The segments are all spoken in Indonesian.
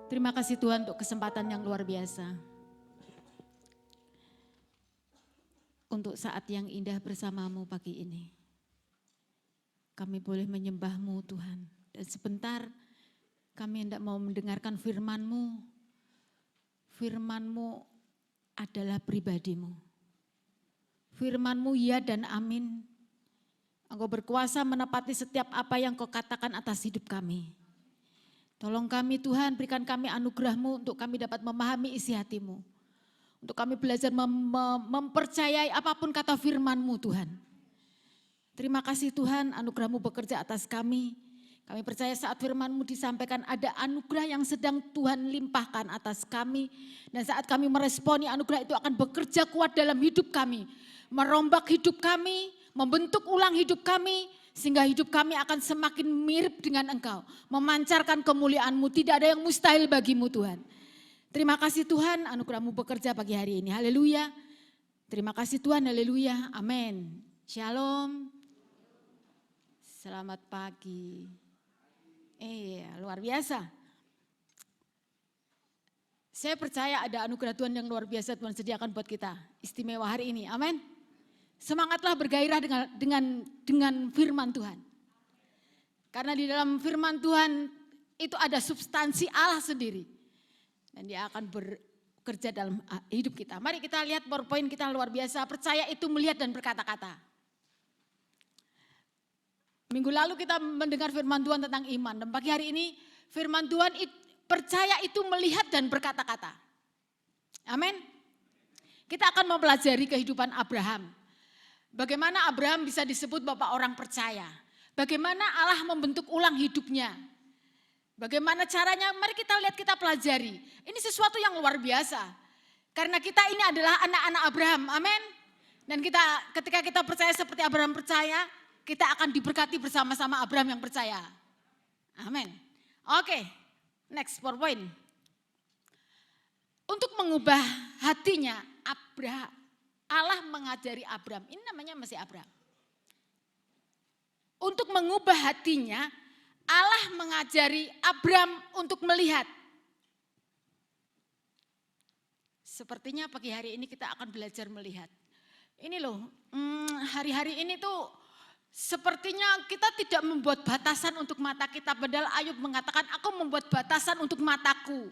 Terima kasih Tuhan untuk kesempatan yang luar biasa. Untuk saat yang indah bersamamu pagi ini. Kami boleh menyembah-Mu Tuhan. Dan sebentar kami hendak mau mendengarkan firman-Mu. Firman-Mu adalah pribadi-Mu. Firman-Mu ya dan amin. Engkau berkuasa menepati setiap apa yang Kau katakan atas hidup kami. Tolong kami Tuhan, berikan kami anugerah-Mu untuk kami dapat memahami isi hati-Mu. Untuk kami belajar mempercayai apapun kata firman-Mu Tuhan. Terima kasih Tuhan, anugerah-Mu bekerja atas kami. Kami percaya saat firman-Mu disampaikan ada anugerah yang sedang Tuhan limpahkan atas kami. Dan saat kami meresponi anugerah itu akan bekerja kuat dalam hidup kami. Merombak hidup kami, membentuk ulang hidup kami. Sehingga hidup kami akan semakin mirip dengan Engkau. Memancarkan kemuliaan-Mu, tidak ada yang mustahil bagi-Mu Tuhan. Terima kasih Tuhan, anugerah-Mu bekerja pagi hari ini. Haleluya. Terima kasih Tuhan, haleluya. Amin. Shalom. Selamat pagi. Luar biasa. Saya percaya ada anugerah Tuhan yang luar biasa Tuhan sediakan buat kita. Istimewa hari ini. Amin. Semangatlah bergairah dengan firman Tuhan. Karena di dalam firman Tuhan itu ada substansi Allah sendiri. Dan dia akan bekerja dalam hidup kita. Mari kita lihat PowerPoint kita luar biasa. Percaya itu melihat dan berkata-kata. Minggu lalu kita mendengar firman Tuhan tentang iman. Dan pagi hari ini firman Tuhan percaya itu melihat dan berkata-kata. Amin. Kita akan mempelajari kehidupan Abraham. Bagaimana Abraham bisa disebut bapak orang percaya. Bagaimana Allah membentuk ulang hidupnya. Bagaimana caranya, mari kita lihat, kita pelajari. Ini sesuatu yang luar biasa. Karena kita ini adalah anak-anak Abraham, amin. Dan ketika kita percaya seperti Abraham percaya, kita akan diberkati bersama-sama Abraham yang percaya. Amin. Oke, next PowerPoint. Untuk mengubah hatinya, Allah mengajari Abraham, ini namanya masih Abraham. Untuk mengubah hatinya, Allah mengajari Abraham untuk melihat. Sepertinya pagi hari ini kita akan belajar melihat. Ini loh, hari-hari ini tuh sepertinya kita tidak membuat batasan untuk mata kita. Padahal Ayub mengatakan, aku membuat batasan untuk mataku.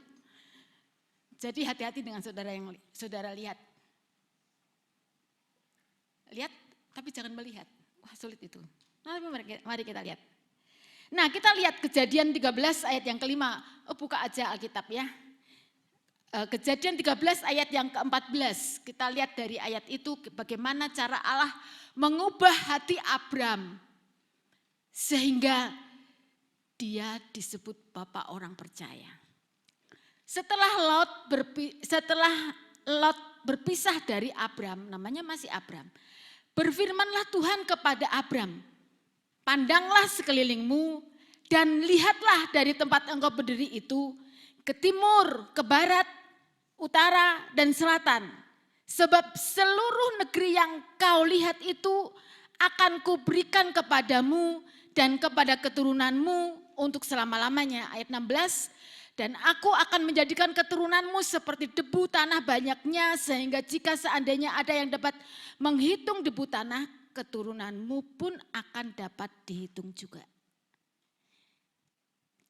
Jadi hati-hati dengan saudara lihat. Lihat, tapi jangan melihat. Wah sulit itu. Mari kita lihat. Nah kita lihat Kejadian 13 ayat yang kelima. Buka aja Alkitab ya. Kejadian 13 ayat yang ke-14. Kita lihat dari ayat itu bagaimana cara Allah mengubah hati Abraham. Sehingga dia disebut bapak orang percaya. Setelah Lot berpisah dari Abraham, namanya masih Abraham. Berfirmanlah Tuhan kepada Abraham, pandanglah sekelilingmu dan lihatlah dari tempat engkau berdiri itu ke timur, ke barat, utara dan selatan. Sebab seluruh negeri yang kau lihat itu akan kuberikan kepadamu dan kepada keturunanmu untuk selama-lamanya. Ayat 16. Dan aku akan menjadikan keturunanmu seperti debu tanah banyaknya, sehingga jika seandainya ada yang dapat menghitung debu tanah, keturunanmu pun akan dapat dihitung juga.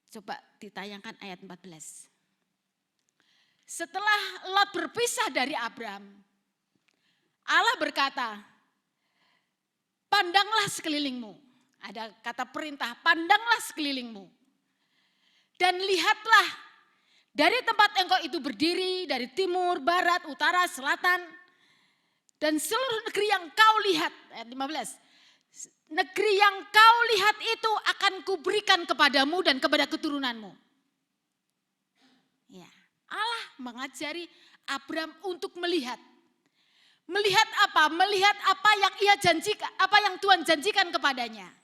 Coba ditayangkan ayat 14. Setelah Lot berpisah dari Abraham, Allah berkata, pandanglah sekelilingmu. Ada kata perintah, pandanglah sekelilingmu. Dan lihatlah dari tempat engkau itu berdiri, dari timur, barat, utara, selatan. Dan seluruh negeri yang kau lihat, ayat 15. Negeri yang kau lihat itu akan kuberikan kepadamu dan kepada keturunanmu. Ya, Allah mengajari Abraham untuk melihat. Melihat apa? Melihat apa yang ia janjikan, apa yang Tuhan janjikan kepadanya.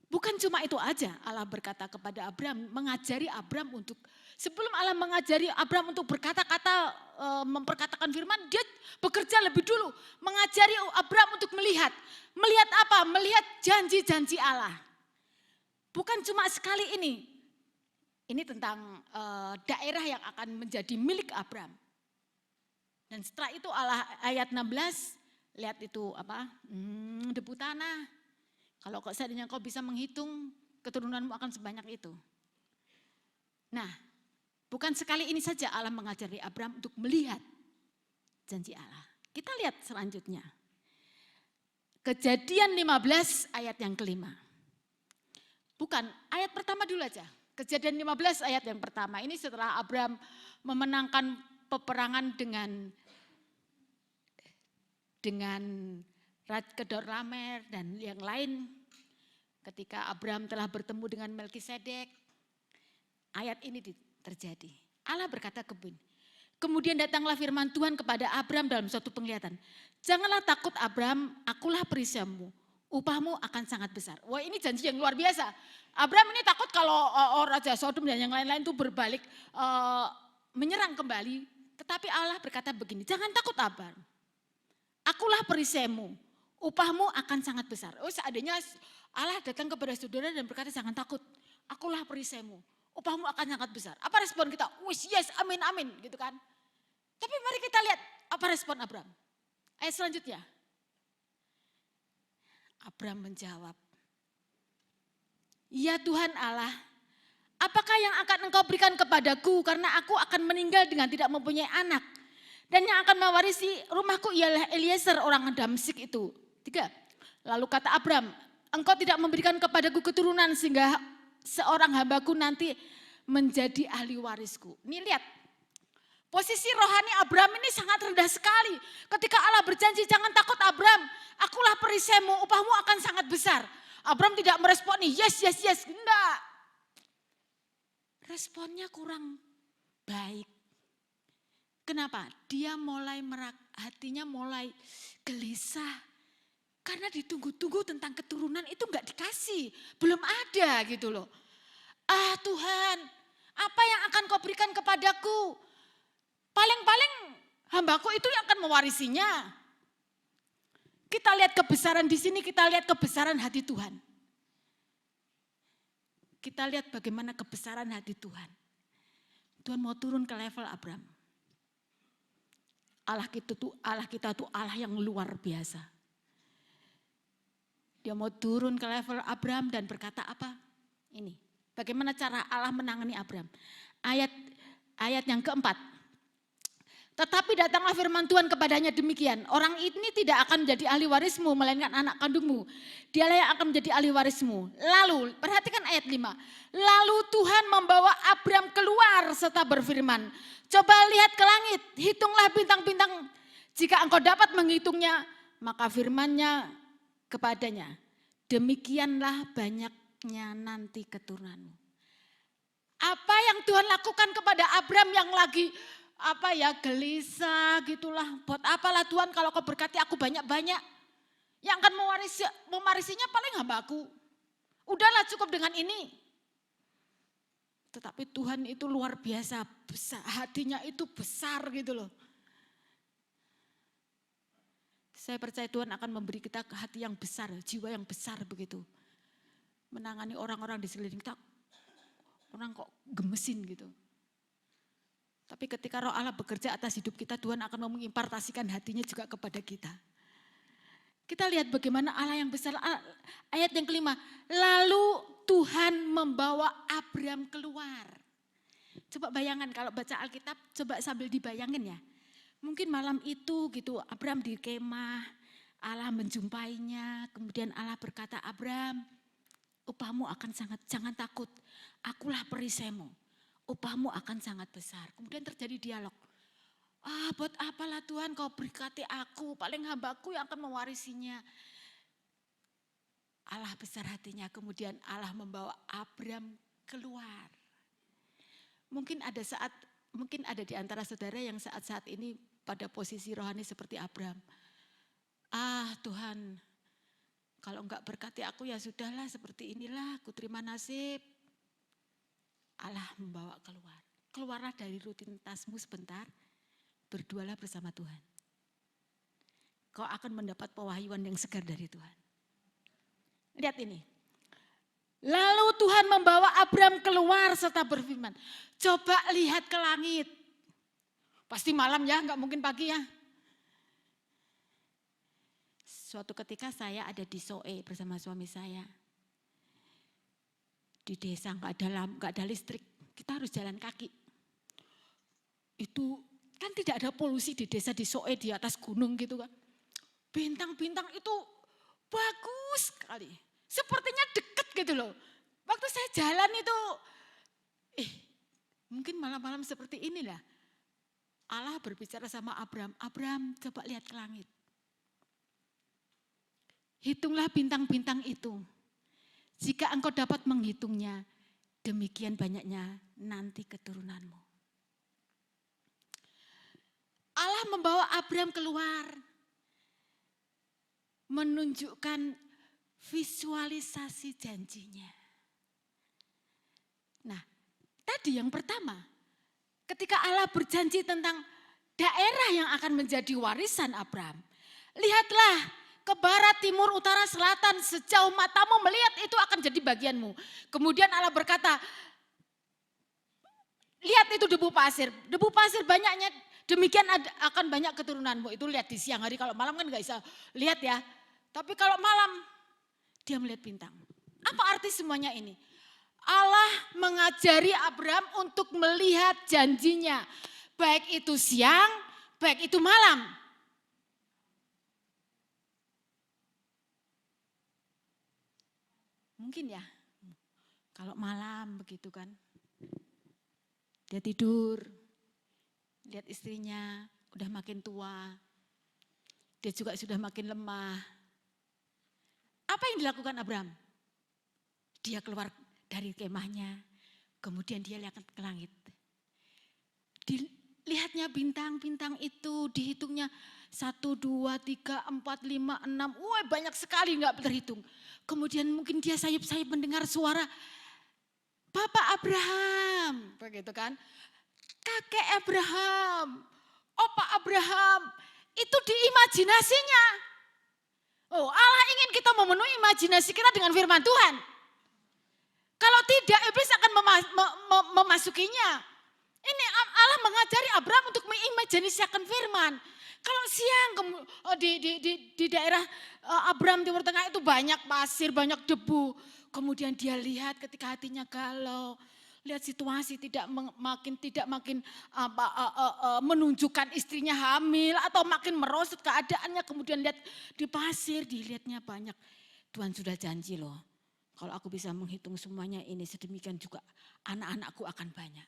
Bukan cuma itu aja, Allah berkata kepada Abraham, mengajari Abraham untuk, sebelum Allah mengajari Abraham untuk berkata-kata, memperkatakan firman, dia bekerja lebih dulu, mengajari Abraham untuk melihat. Melihat apa? Melihat janji-janji Allah. Bukan cuma sekali ini. Ini tentang daerah yang akan menjadi milik Abram. Dan setelah itu Allah ayat 16, lihat itu apa? Debu tanah. Kalau seandainya kau bisa menghitung, keturunanmu akan sebanyak itu. Nah, bukan sekali ini saja Allah mengajari Abram untuk melihat janji Allah. Kita lihat selanjutnya. Kejadian 15 ayat yang kelima. Bukan, ayat pertama dulu aja. Kejadian 15 ayat yang pertama. Ini setelah Abram memenangkan peperangan dengan Kedorlaomer dan yang lain. Ketika Abram telah bertemu dengan Melkisedek, ayat ini terjadi. Allah berkata kemudian datanglah firman Tuhan kepada Abram dalam suatu penglihatan. Janganlah takut Abram, akulah perisaimu. Upahmu akan sangat besar. Wah, ini janji yang luar biasa. Abram ini takut kalau Raja Sodom dan yang lain-lain itu berbalik menyerang kembali. Tetapi Allah berkata begini, jangan takut Abram. Akulah perisaimu, upahmu akan sangat besar. Oh, seandainya Allah datang kepada saudara dan berkata jangan takut, akulah perisaimu, upahmu akan sangat besar. Apa respon kita? Wish, yes, amin, amin, gitu kan. Tapi mari kita lihat apa respon Abram. Ayat selanjutnya. Abram menjawab, ya Tuhan Allah, apakah yang akan engkau berikan kepadaku karena aku akan meninggal dengan tidak mempunyai anak. Dan yang akan mewarisi rumahku ialah Eliezer orang Damsyik itu. 3. Lalu kata Abram, engkau tidak memberikan kepadaku keturunan sehingga seorang hambaku nanti menjadi ahli warisku. Ini lihat, posisi rohani Abram ini sangat rendah sekali. Ketika Allah berjanji jangan takut Abram, akulah perisaimu, upahmu akan sangat besar. Abram tidak meresponi, yes, yes, yes, enggak. Responnya kurang baik. Kenapa? Dia hatinya mulai gelisah. Karena ditunggu-tunggu tentang keturunan itu enggak dikasih. Belum ada gitu loh. Ah Tuhan, apa yang akan kau berikan kepadaku? Paling-paling hambaku itu yang akan mewarisinya. Kita lihat kebesaran di sini, kita lihat kebesaran hati Tuhan. Kita lihat bagaimana kebesaran hati Tuhan. Tuhan mau turun ke level Abram. Allah kita tuh Allah yang luar biasa. Dia mau turun ke level Abram dan berkata apa? Ini, bagaimana cara Allah menangani Abram. Ayat yang keempat. Tetapi datanglah firman Tuhan kepadanya demikian. Orang ini tidak akan menjadi ahli warismu melainkan anak kandungmu. Dialah yang akan menjadi ahli warismu. Lalu perhatikan ayat 5. Lalu Tuhan membawa Abram keluar serta berfirman. Coba lihat ke langit, hitunglah bintang-bintang. Jika engkau dapat menghitungnya, maka firman-Nya kepadanya. Demikianlah banyaknya nanti keturunanmu. Apa yang Tuhan lakukan kepada Abram yang lagi gelisah gitulah. Buat apalah Tuhan kalau kau berkati aku banyak-banyak. Yang akan mewarisinya paling hambaku. Udahlah cukup dengan ini. Tetapi Tuhan itu luar biasa besar, hatinya itu besar gitu loh. Saya percaya Tuhan akan memberi kita hati yang besar, jiwa yang besar begitu. Menangani orang-orang di sekeliling kita, orang kok gemesin gitu. Tapi ketika Roh Allah bekerja atas hidup kita, Tuhan akan mengimpartasikan hatinya juga kepada kita. Kita lihat bagaimana Allah yang besar, ayat yang kelima. Lalu Tuhan membawa Abram keluar. Coba bayangkan kalau baca Alkitab, coba sambil dibayangin ya. Mungkin malam itu gitu Abram di kemah, Allah menjumpainya, kemudian Allah berkata, Abram, upahmu akan jangan takut, akulah perisaimu, upahmu akan sangat besar. Kemudian terjadi dialog. Buat apalah Tuhan kau berkati aku, paling hambaku yang akan mewarisinya. Allah besar hatinya, kemudian Allah membawa Abram keluar. Mungkin ada di antara saudara yang saat-saat ini pada posisi rohani seperti Abram. Tuhan, kalau enggak berkati aku ya sudahlah seperti inilah, aku terima nasib. Allah membawa keluar. Keluarlah dari rutinitasmu sebentar, berdualah bersama Tuhan. Kau akan mendapat pewahyuan yang segar dari Tuhan. Lihat ini. Lalu Tuhan membawa Abram keluar serta berfirman, coba lihat ke langit. Pasti malam ya, nggak mungkin pagi ya. Suatu ketika saya ada di Soe bersama suami saya. Di desa nggak ada listrik, kita harus jalan kaki. Itu kan tidak ada polusi di desa di Soe, di atas gunung gitu kan. Bintang-bintang itu bagus sekali. Sepertinya dekat gitu loh. Waktu saya jalan itu, mungkin malam-malam seperti inilah. Allah berbicara sama Abram, Abram coba lihat ke langit. Hitunglah bintang-bintang itu. Jika engkau dapat menghitungnya, demikian banyaknya nanti keturunanmu. Allah membawa Abram keluar, menunjukkan visualisasi janjinya. Nah, tadi yang pertama, ketika Allah berjanji tentang daerah yang akan menjadi warisan Abram, lihatlah ke barat, timur, utara, selatan, sejauh matamu melihat itu akan jadi bagianmu. Kemudian Allah berkata, lihat itu debu pasir banyaknya, demikian akan banyak keturunanmu. Itu lihat di siang hari, kalau malam kan gak bisa lihat ya. Tapi kalau malam, dia melihat bintang. Apa arti semuanya ini? Allah mengajari Abram untuk melihat janjinya. Baik itu siang, baik itu malam. Mungkin ya, kalau malam begitu kan. Dia tidur, lihat istrinya udah makin tua. Dia juga sudah makin lemah. Apa yang dilakukan Abram? Dia keluar dari kemahnya, kemudian dia lihat ke langit. Dilihatnya bintang-bintang itu, dihitungnya 1, 2, 3, 4, 5, 6, wah banyak sekali nggak terhitung. Kemudian mungkin dia sayup-sayup mendengar suara, Bapak Abraham, begitu kan. Kakek Abraham, Opa Abraham, itu diimajinasinya. Oh, Allah ingin kita memenuhi imajinasi kita dengan firman Tuhan. Kalau tidak, iblis akan memasukinya. Ini Allah mengajari Abraham untuk mengimajinasikan firman. Kalau siang di daerah Abraham Timur Tengah itu banyak pasir, banyak debu. Kemudian dia lihat ketika hatinya galau. Lihat situasi tidak makin menunjukkan istrinya hamil atau makin merosot keadaannya. Kemudian lihat di pasir, dilihatnya banyak. Tuhan sudah janji loh, kalau aku bisa menghitung semuanya ini sedemikian juga anak-anakku akan banyak.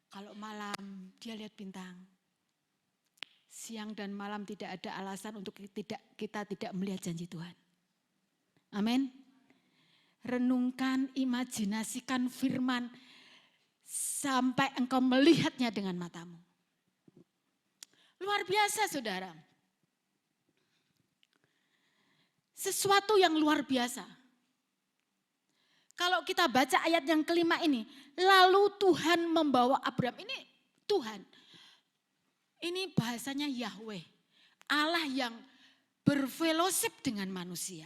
Kalau malam dia lihat bintang. Siang dan malam tidak ada alasan untuk kita tidak melihat janji Tuhan. Amin. Renungkan, imajinasikan firman sampai engkau melihatnya dengan matamu. Luar biasa saudara. Sesuatu yang luar biasa. Kalau kita baca ayat yang kelima ini, lalu Tuhan membawa Abram. Ini Tuhan. Ini bahasanya Yahweh. Allah yang berfellowship dengan manusia.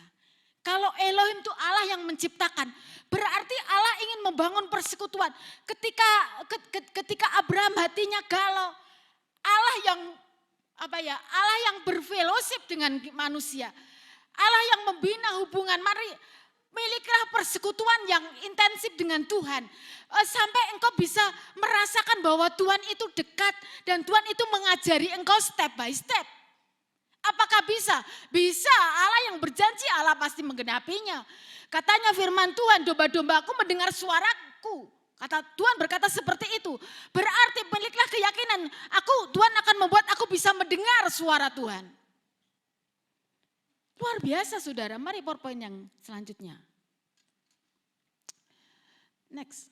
Kalau Elohim itu Allah yang menciptakan, berarti Allah ingin membangun persekutuan. Ketika Abraham hatinya galau, Allah yang berfellowship dengan manusia. Allah yang membina hubungan, mari milikilah persekutuan yang intensif dengan Tuhan. Sampai engkau bisa merasakan bahwa Tuhan itu dekat dan Tuhan itu mengajari engkau step by step. Apakah bisa? Bisa, Allah yang berjanji Allah pasti menggenapinya. Katanya firman Tuhan, domba-dombaku mendengar suaraku. Kata Tuhan berkata seperti itu. Berarti miliklah keyakinan, Tuhan akan membuat aku bisa mendengar suara Tuhan. Luar biasa saudara, mari PowerPoint yang selanjutnya. Next.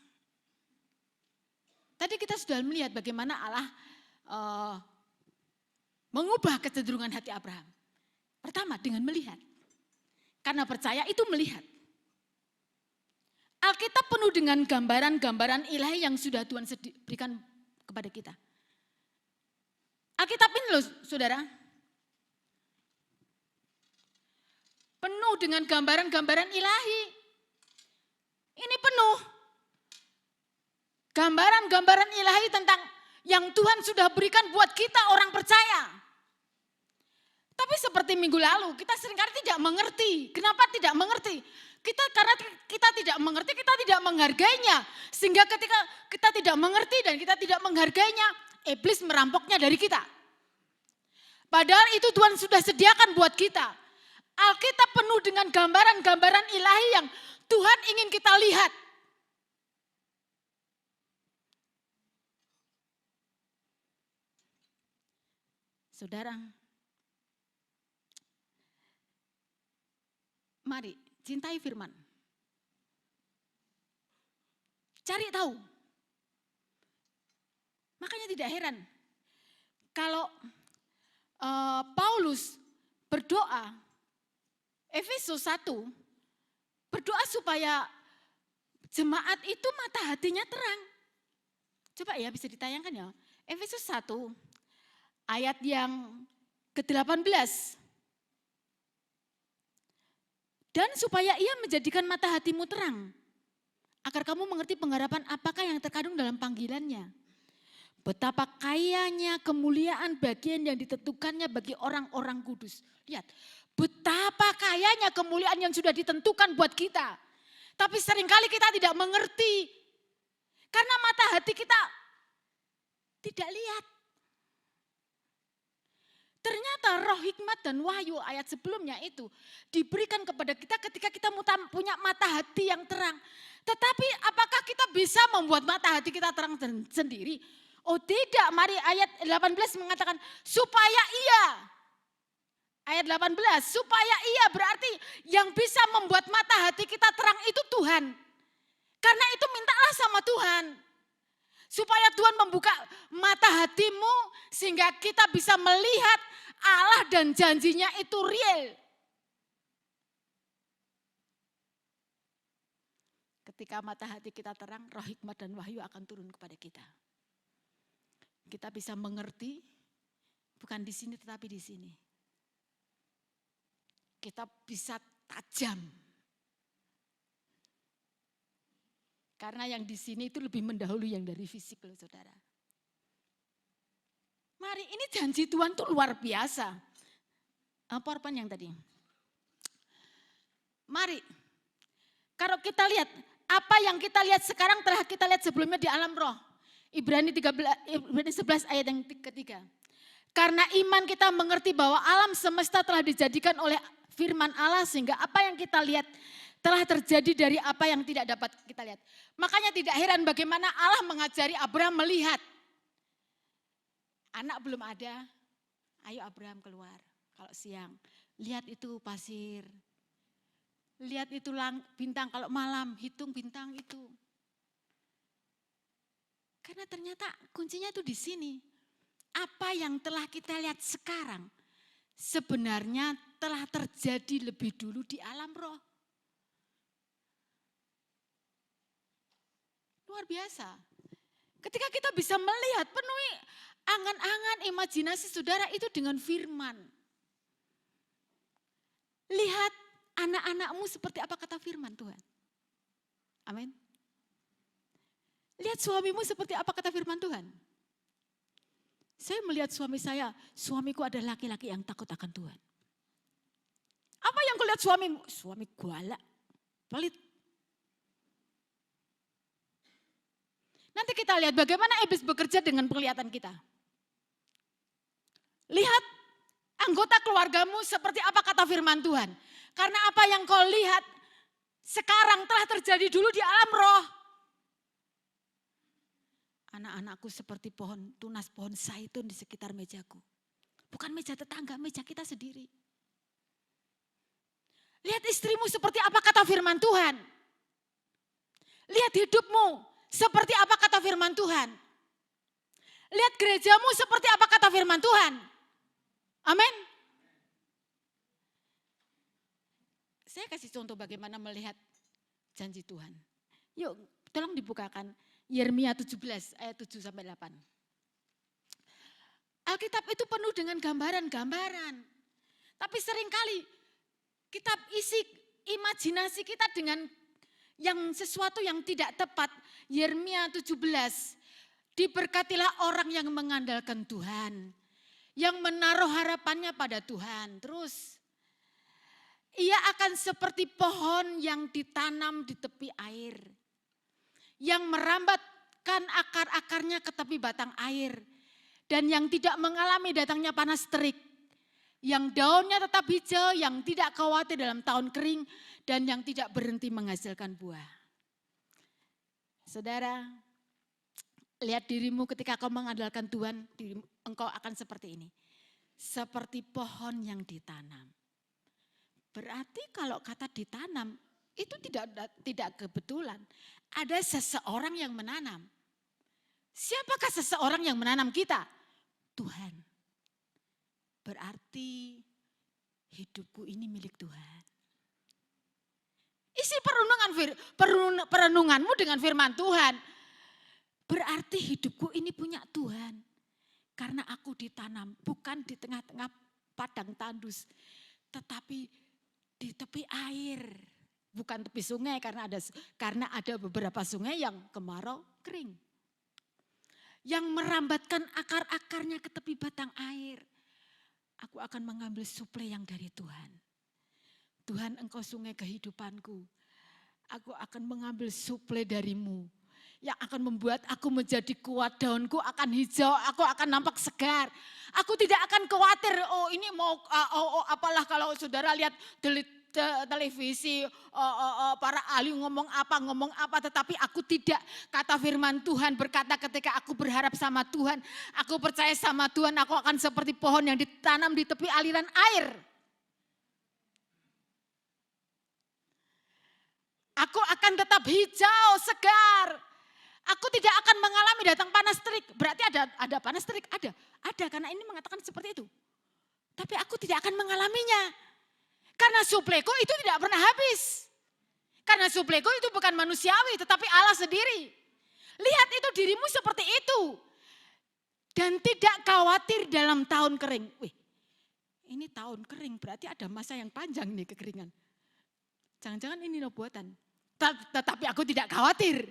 Tadi kita sudah melihat bagaimana Allah mengubah kecenderungan hati Abraham. Pertama dengan melihat. Karena percaya itu melihat. Alkitab penuh dengan gambaran-gambaran ilahi yang sudah Tuhan berikan kepada kita. Alkitab ini loh saudara. Penuh dengan gambaran-gambaran ilahi. gambaran-gambaran ilahi tentang yang Tuhan sudah berikan buat kita orang percaya. Tapi seperti minggu lalu, kita seringkali tidak mengerti. Kenapa tidak mengerti? Karena kita tidak mengerti, kita tidak menghargainya. Sehingga ketika kita tidak mengerti dan kita tidak menghargainya, iblis merampoknya dari kita. Padahal itu Tuhan sudah sediakan buat kita. Alkitab penuh dengan gambaran-gambaran ilahi yang Tuhan ingin kita lihat. Saudara, mari cintai firman. Cari tahu. Makanya tidak heran kalau Paulus berdoa, Efesus 1, berdoa supaya jemaat itu mata hatinya terang. Coba ya bisa ditayangkan ya. Efesus 1 ayat yang ke-18. Dan supaya ia menjadikan mata hatimu terang, agar kamu mengerti pengharapan apakah yang terkandung dalam panggilannya. Betapa kayanya kemuliaan bagian yang ditentukannya bagi orang-orang kudus. Lihat, betapa kayanya kemuliaan yang sudah ditentukan buat kita. Tapi seringkali kita tidak mengerti. Karena mata hati kita tidak lihat. Ternyata roh hikmat dan wahyu ayat sebelumnya itu diberikan kepada kita ketika kita punya mata hati yang terang. Tetapi apakah kita bisa membuat mata hati kita terang sendiri? Oh tidak, mari ayat 18 mengatakan supaya ia. Ayat 18, supaya ia berarti yang bisa membuat mata hati kita terang itu Tuhan. Karena itu mintalah sama Tuhan. Supaya Tuhan membuka mata hatimu sehingga kita bisa melihat Allah dan janjinya itu real. Ketika mata hati kita terang, roh hikmat dan wahyu akan turun kepada kita. Kita bisa mengerti, bukan di sini tetapi di sini. Kita bisa tajam. Karena yang di sini itu lebih mendahului yang dari fisik loh saudara. Mari, ini janji Tuhan tuh luar biasa. PowerPoint yang tadi. Mari, kalau kita lihat, apa yang kita lihat sekarang telah kita lihat sebelumnya di alam roh. Ibrani 11 ayat yang ketiga. Karena iman kita mengerti bahwa alam semesta telah dijadikan oleh firman Allah sehingga apa yang kita lihat telah terjadi dari apa yang tidak dapat kita lihat. Makanya tidak heran bagaimana Allah mengajari Abraham melihat. Anak belum ada, ayo Abraham keluar kalau siang. Lihat itu pasir, lihat itu bintang kalau malam, hitung bintang itu. Karena ternyata kuncinya itu di sini. Apa yang telah kita lihat sekarang sebenarnya telah terjadi lebih dulu di alam roh. Luar biasa. Ketika kita bisa melihat, penuhi angan-angan imajinasi saudara itu dengan firman. Lihat anak-anakmu seperti apa kata firman Tuhan. Amin. Lihat suamimu seperti apa kata firman Tuhan. Saya melihat suami saya, suamiku adalah laki-laki yang takut akan Tuhan. Apa yang kulihat suamimu? Suami galak, pelit. Nanti kita lihat bagaimana iblis bekerja dengan penglihatan kita. Lihat anggota keluargamu seperti apa kata firman Tuhan. Karena apa yang kau lihat sekarang telah terjadi dulu di alam roh. Anak-anakku seperti pohon tunas, pohon zaitun di sekitar mejaku. Bukan meja tetangga, meja kita sendiri. Lihat istrimu seperti apa kata firman Tuhan. Lihat hidupmu seperti apa kata firman Tuhan. Lihat gerejamu seperti apa kata firman Tuhan. Amin. Saya kasih contoh bagaimana melihat janji Tuhan. Yuk tolong dibukakan Yeremia 17 ayat 7 sampai 8. Alkitab itu penuh dengan gambaran-gambaran. Tapi seringkali kita isi imajinasi kita dengan yang sesuatu yang tidak tepat. Yeremia 17, diberkatilah orang yang mengandalkan Tuhan, yang menaruh harapannya pada Tuhan. Terus, ia akan seperti pohon yang ditanam di tepi air, yang merambatkan akar-akarnya ke tepi batang air, dan yang tidak mengalami datangnya panas terik, yang daunnya tetap hijau, yang tidak khawatir dalam tahun kering, dan yang tidak berhenti menghasilkan buah. Saudara, lihat dirimu ketika kau mengandalkan Tuhan, engkau akan seperti ini. Seperti pohon yang ditanam. Berarti kalau kata ditanam, itu tidak kebetulan. Ada seseorang yang menanam. Siapakah seseorang yang menanam kita? Tuhan. Berarti hidupku ini milik Tuhan. Isi perenunganmu dengan firman Tuhan. Berarti hidupku ini punya Tuhan. Karena aku ditanam bukan di tengah-tengah padang tandus. Tetapi di tepi air. Bukan tepi sungai karena ada beberapa sungai yang kemarau kering. Yang merambatkan akar-akarnya ke tepi batang air. Aku akan mengambil suplai yang dari Tuhan. Tuhan, engkau sungai kehidupanku. Aku akan mengambil suplai darimu. Yang akan membuat aku menjadi kuat, daunku akan hijau, aku akan nampak segar. Aku tidak akan khawatir, ini mau, apalah kalau saudara lihat televisi, para ahli ngomong apa, tetapi aku tidak. Kata firman Tuhan berkata ketika aku berharap sama Tuhan, aku percaya sama Tuhan, aku akan seperti pohon yang ditanam di tepi aliran air. Aku akan tetap hijau, segar. Aku tidak akan mengalami datang panas terik. Berarti ada panas terik? Ada karena ini mengatakan seperti itu. Tapi aku tidak akan mengalaminya. Karena suplaiku itu tidak pernah habis. Karena suplaiku itu bukan manusiawi tetapi Allah sendiri. Lihat itu dirimu seperti itu. Dan tidak khawatir dalam tahun kering. Wih, ini tahun kering berarti ada masa yang panjang nih kekeringan. Jangan-jangan ini buatan. Tetapi aku tidak khawatir.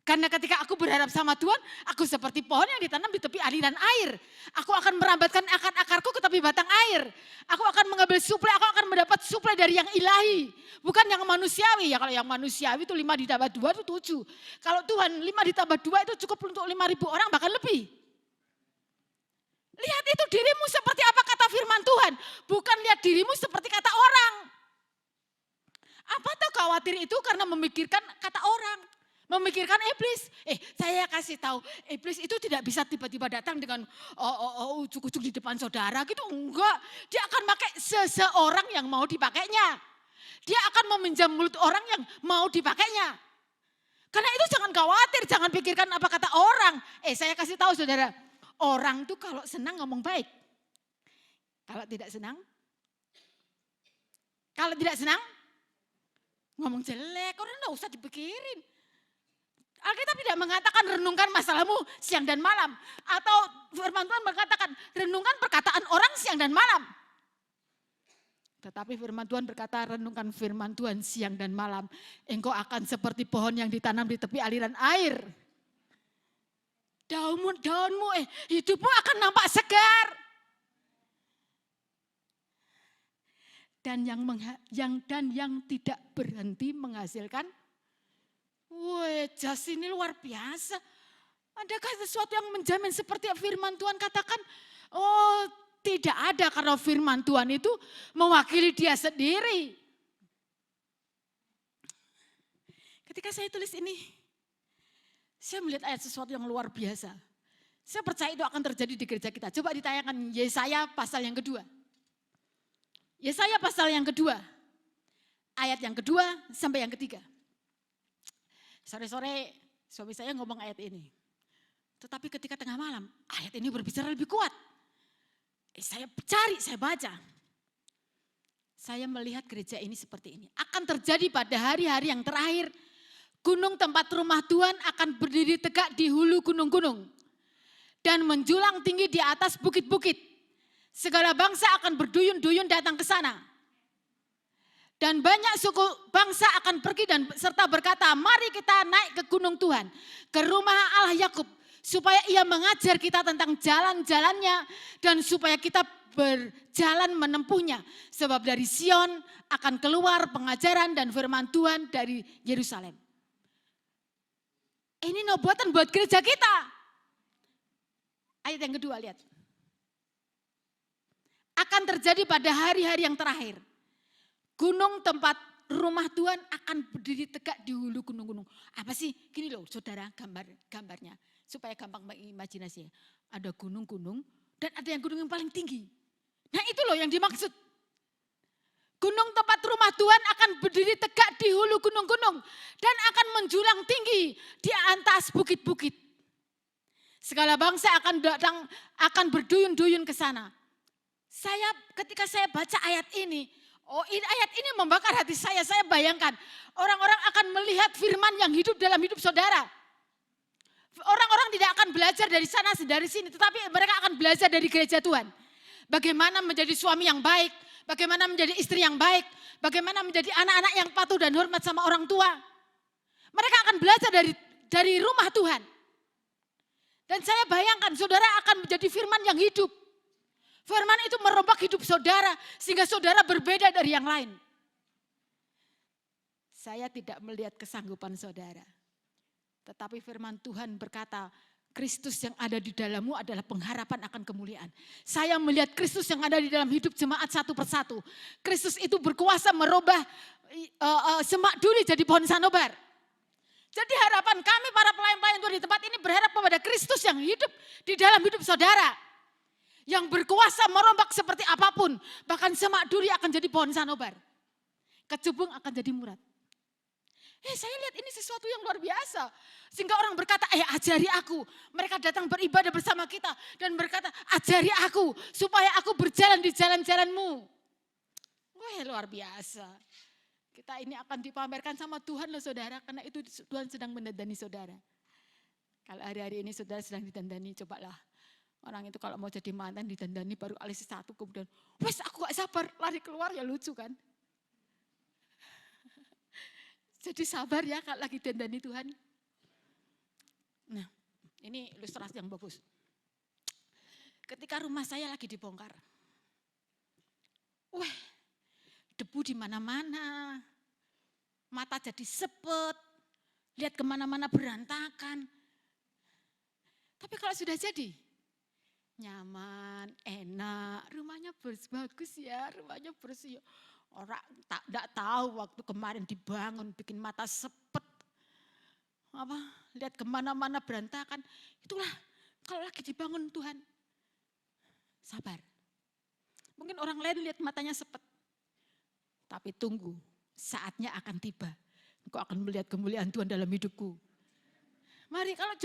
Karena ketika aku berharap sama Tuhan, aku seperti pohon yang ditanam di tepi aliran air. Aku akan merambatkan akar-akarku ke tepi batang air. Aku akan mengambil suplai, aku akan mendapat suplai dari yang ilahi. Bukan yang manusiawi. Ya kalau yang manusiawi itu 5 ditambah 2 itu 7. Kalau Tuhan 5 ditambah 2 itu cukup untuk 5.000 orang bahkan lebih. Lihat itu dirimu seperti apa kata firman Tuhan. Bukan lihat dirimu seperti kata orang. Apa tuh khawatir itu karena memikirkan kata orang. Memikirkan iblis. Saya kasih tahu, iblis itu tidak bisa tiba-tiba datang dengan ujuk-ujuk di depan saudara gitu. Enggak, dia akan pakai seseorang yang mau dipakainya. Dia akan meminjam mulut orang yang mau dipakainya. Karena itu jangan khawatir, jangan pikirkan apa kata orang. Saya kasih tahu saudara, orang tuh kalau senang ngomong baik. Kalau tidak senang ngomong jelek, orang enggak usah dipikirin. Alkitab tidak mengatakan renungkan masalahmu siang dan malam. Atau firman Tuhan mengatakan renungkan perkataan orang siang dan malam. Tetapi firman Tuhan berkata renungkan firman Tuhan siang dan malam. Engkau akan seperti pohon yang ditanam di tepi aliran air. Daunmu, hidupmu akan nampak segar. Dan yang tidak berhenti menghasilkan. Wah, jas ini luar biasa. Adakah sesuatu yang menjamin seperti firman Tuhan katakan? Oh, tidak ada karena firman Tuhan itu mewakili dia sendiri. Ketika saya tulis ini, saya melihat ayat sesuatu yang luar biasa. Saya percaya itu akan terjadi di gereja kita. Coba ditayangkan Yesaya pasal yang kedua. Yesaya pasal yang kedua. Ayat yang kedua sampai yang ketiga. Sore-sore suami saya ngomong ayat ini. Tetapi ketika tengah malam, ayat ini berbicara lebih kuat. Saya cari, saya baca. Saya melihat gereja ini seperti ini. Akan terjadi pada hari-hari yang terakhir. Gunung tempat rumah Tuhan akan berdiri tegak di hulu gunung-gunung. Dan menjulang tinggi di atas bukit-bukit. Segala bangsa akan berduyun-duyun datang ke sana. Dan banyak suku bangsa akan pergi dan serta berkata, mari kita naik ke gunung Tuhan, ke rumah Allah Yakub, supaya ia mengajar kita tentang jalan-jalannya dan supaya kita berjalan menempuhnya. Sebab dari Sion akan keluar pengajaran dan firman Tuhan dari Yerusalem. Ini nubuatan buat gereja kita. Ayat yang kedua, lihat. Akan terjadi pada hari-hari yang terakhir. Gunung tempat rumah Tuhan akan berdiri tegak di hulu gunung-gunung. Apa sih? Gini loh saudara, gambarnya. Supaya gampang mengimajinasi. Ada gunung-gunung dan ada yang gunung yang paling tinggi. Nah itu loh yang dimaksud. Gunung tempat rumah Tuhan akan berdiri tegak di hulu gunung-gunung. Dan akan menjulang tinggi di atas bukit-bukit. Segala bangsa akan datang, akan berduyun-duyun ke sana. Ketika saya baca ayat ini, ayat ini membakar hati saya. Saya bayangkan orang-orang akan melihat firman yang hidup dalam hidup saudara. Orang-orang tidak akan belajar dari sana, dari sini, tetapi mereka akan belajar dari gereja Tuhan. Bagaimana menjadi suami yang baik, bagaimana menjadi istri yang baik, bagaimana menjadi anak-anak yang patuh dan hormat sama orang tua. Mereka akan belajar dari rumah Tuhan. Dan saya bayangkan saudara akan menjadi firman yang hidup. Firman itu merombak hidup saudara sehingga saudara berbeda dari yang lain. Saya tidak melihat kesanggupan saudara. Tetapi firman Tuhan berkata, Kristus yang ada di dalammu adalah pengharapan akan kemuliaan. Saya melihat Kristus yang ada di dalam hidup jemaat satu persatu. Kristus itu berkuasa merubah semak duri jadi pohon sanobar. Jadi harapan kami para pelayan-pelayan Tuhan di tempat ini berharap kepada Kristus yang hidup di dalam hidup saudara. Yang berkuasa merombak seperti apapun. Bahkan semak duri akan jadi pohon sanobar. Kecubung akan jadi murad. Saya lihat ini sesuatu yang luar biasa. Sehingga orang berkata, ajari aku. Mereka datang beribadah bersama kita. Dan berkata, ajari aku. Supaya aku berjalan di jalan-jalanmu. Luar biasa. Kita ini akan dipamerkan sama Tuhan loh saudara. Karena itu Tuhan sedang mendandani saudara. Kalau hari-hari ini saudara sedang didandani, cobalah. Orang itu kalau mau jadi mantan didandani baru alis satu kemudian, aku gak sabar lari keluar, ya lucu kan. Jadi sabar ya kalau lagi dandani Tuhan. Nah ini ilustrasi yang bagus. Ketika rumah saya lagi dibongkar. Debu di mana-mana. Mata jadi sepet. Lihat kemana-mana berantakan. Tapi kalau sudah jadi, nyaman, enak, rumahnya bagus ya, rumahnya bersih. Orang tidak tahu waktu kemarin dibangun bikin mata sepet. Lihat kemana-mana berantakan. Itulah kalau lagi dibangun Tuhan. Sabar. Mungkin orang lain lihat matanya sepet. Tapi tunggu, saatnya akan tiba. Engkau akan melihat kemuliaan Tuhan dalam hidupku. Mari kalau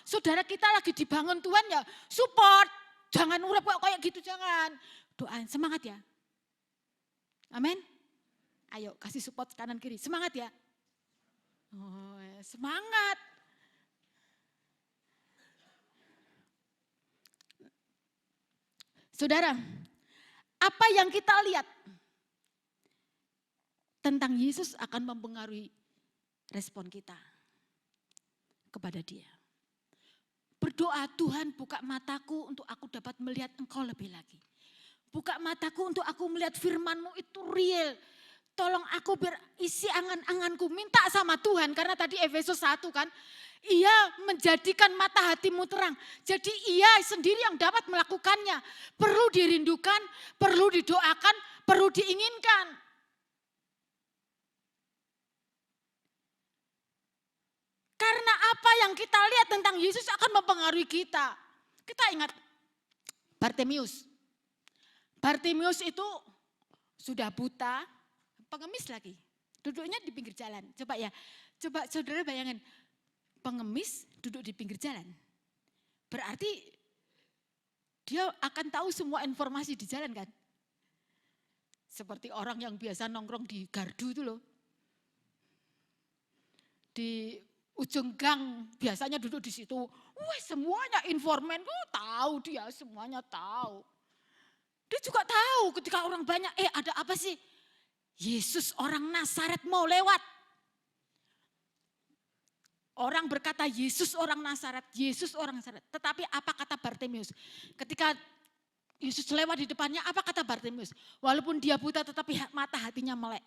saudara kita lagi dibangun Tuhan ya support. Jangan urap kayak gitu, jangan. Doain, semangat ya. Amin. Ayo kasih support kanan kiri, semangat ya. Semangat. Saudara, apa yang kita lihat tentang Yesus akan mempengaruhi respon kita kepada Dia. Berdoa, Tuhan buka mataku untuk aku dapat melihat Engkau lebih lagi. Buka mataku untuk aku melihat firman-Mu itu real. Tolong aku biar isi angan-anganku. Minta sama Tuhan karena tadi Efesus 1 kan. Ia menjadikan mata hatimu terang. Jadi ia sendiri yang dapat melakukannya. Perlu dirindukan, perlu didoakan, perlu diinginkan. Karena apa yang kita lihat tentang Yesus akan mempengaruhi kita. Kita ingat Bartimius. Bartimius itu sudah buta, pengemis lagi. Duduknya di pinggir jalan. Coba saudara bayangin. Pengemis duduk di pinggir jalan. Berarti dia akan tahu semua informasi di jalan kan. Seperti orang yang biasa nongkrong di gardu itu loh. Di ujung gang biasanya duduk di situ. Semuanya informan, tahu dia semuanya tahu. Dia juga tahu ketika orang banyak, ada apa sih? Yesus orang Nazaret mau lewat. Orang berkata Yesus orang Nazaret, Yesus orang Nazaret. Tetapi apa kata Bartimius? Ketika Yesus lewat di depannya, apa kata Bartimius? Walaupun dia buta tetapi mata hatinya melek.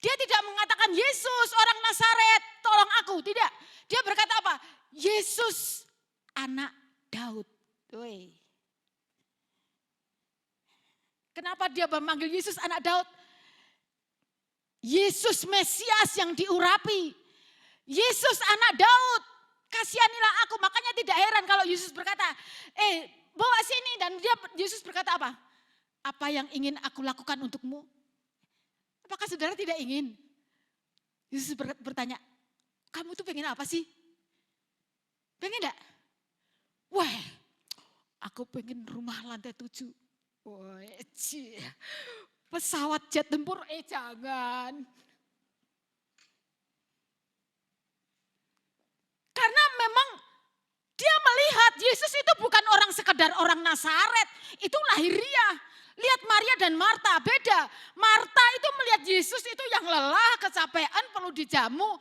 Dia tidak mengatakan Yesus orang Nazaret, tolong aku. Tidak. Dia berkata apa? Yesus anak Daud. Woi. Kenapa dia memanggil Yesus anak Daud? Yesus Mesias yang diurapi. Yesus anak Daud. Kasihanilah aku. Makanya tidak heran kalau Yesus berkata, bawa sini. Dan Yesus berkata apa? Apa yang ingin aku lakukan untukmu? Apakah saudara tidak ingin? Yesus bertanya, kamu tuh pengen apa sih? Pengen enggak? Wah, aku pengen rumah lantai 7. Wah, pesawat jet tempur, jangan. Karena memang dia melihat Yesus itu bukan orang sekedar orang Nazaret. Itu lahiriah. Lihat Maria dan Marta, beda. Marta itu melihat Yesus itu yang lelah, kecapean, perlu dijamu.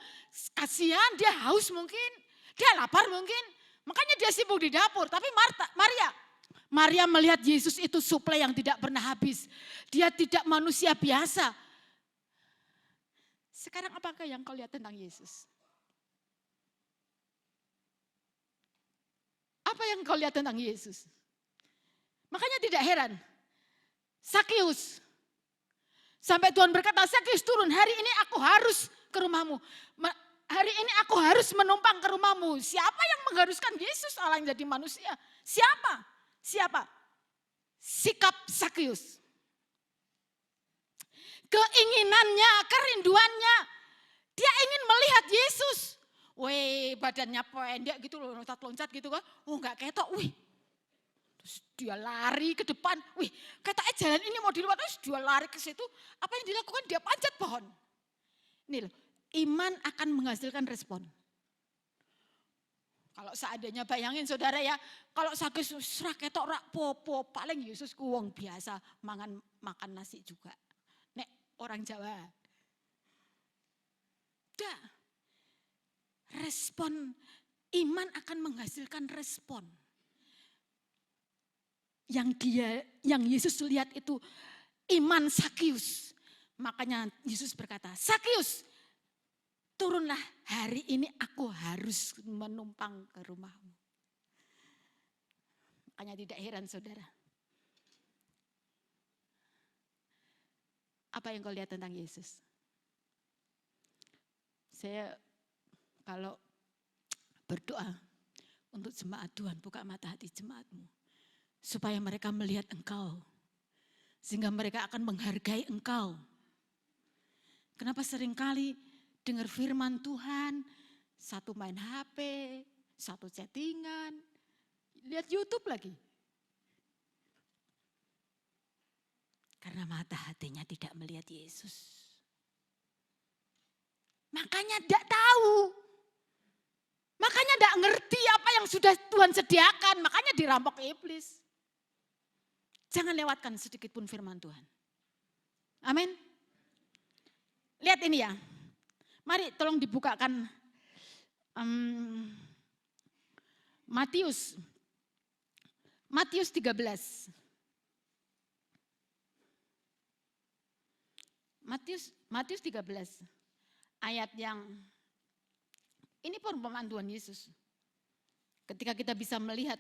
Kasihan, dia haus mungkin. Dia lapar mungkin. Makanya dia sibuk di dapur. Tapi Maria melihat Yesus itu suplai yang tidak pernah habis. Dia tidak manusia biasa. Sekarang apakah yang kau lihat tentang Yesus? Apa yang kau lihat tentang Yesus? Makanya tidak heran. Sakius. Sampai Tuhan berkata, Sakius turun, hari ini aku harus ke rumahmu. Hari ini aku harus menumpang ke rumahmu. Siapa yang mengharuskan Yesus Allah yang jadi manusia? Siapa? Sikap Sakius. Keinginannya, kerinduannya. Dia ingin melihat Yesus. Wih, badannya pendek gitu loh, loncat-loncat gitu kan. Oh enggak ketok, wih. Terus dia lari ke depan. Wih, katanya jalan ini mau dilewat, terus dia lari ke situ. Apa yang dilakukan? Dia panjat pohon. Ini loh, iman akan menghasilkan respon. Kalau seandainya bayangin saudara ya, kalau sakit serak ketok rak popo, paling Yesus kuwong biasa makan nasi juga. Nek orang Jawa. Dah. Respon iman akan menghasilkan respon. Yang Yesus lihat itu iman Sakius. Makanya Yesus berkata, Sakius, turunlah, hari ini aku harus menumpang ke rumahmu. Makanya tidak heran saudara. Apa yang kau lihat tentang Yesus? Saya kalau berdoa untuk jemaat Tuhan, buka mata hati jemaatmu. Supaya mereka melihat Engkau. Sehingga mereka akan menghargai Engkau. Kenapa seringkali dengar firman Tuhan, satu main HP, satu chattingan, lihat YouTube lagi. Karena mata hatinya tidak melihat Yesus. Makanya tidak tahu. Makanya tidak ngerti apa yang sudah Tuhan sediakan. Makanya dirampok iblis. Jangan lewatkan sedikit pun firman Tuhan. Amin. Lihat ini ya. Mari tolong dibukakan Matius 13. Matius 13. Ayat yang ini perumpamaan Tuhan Yesus. Ketika kita bisa melihat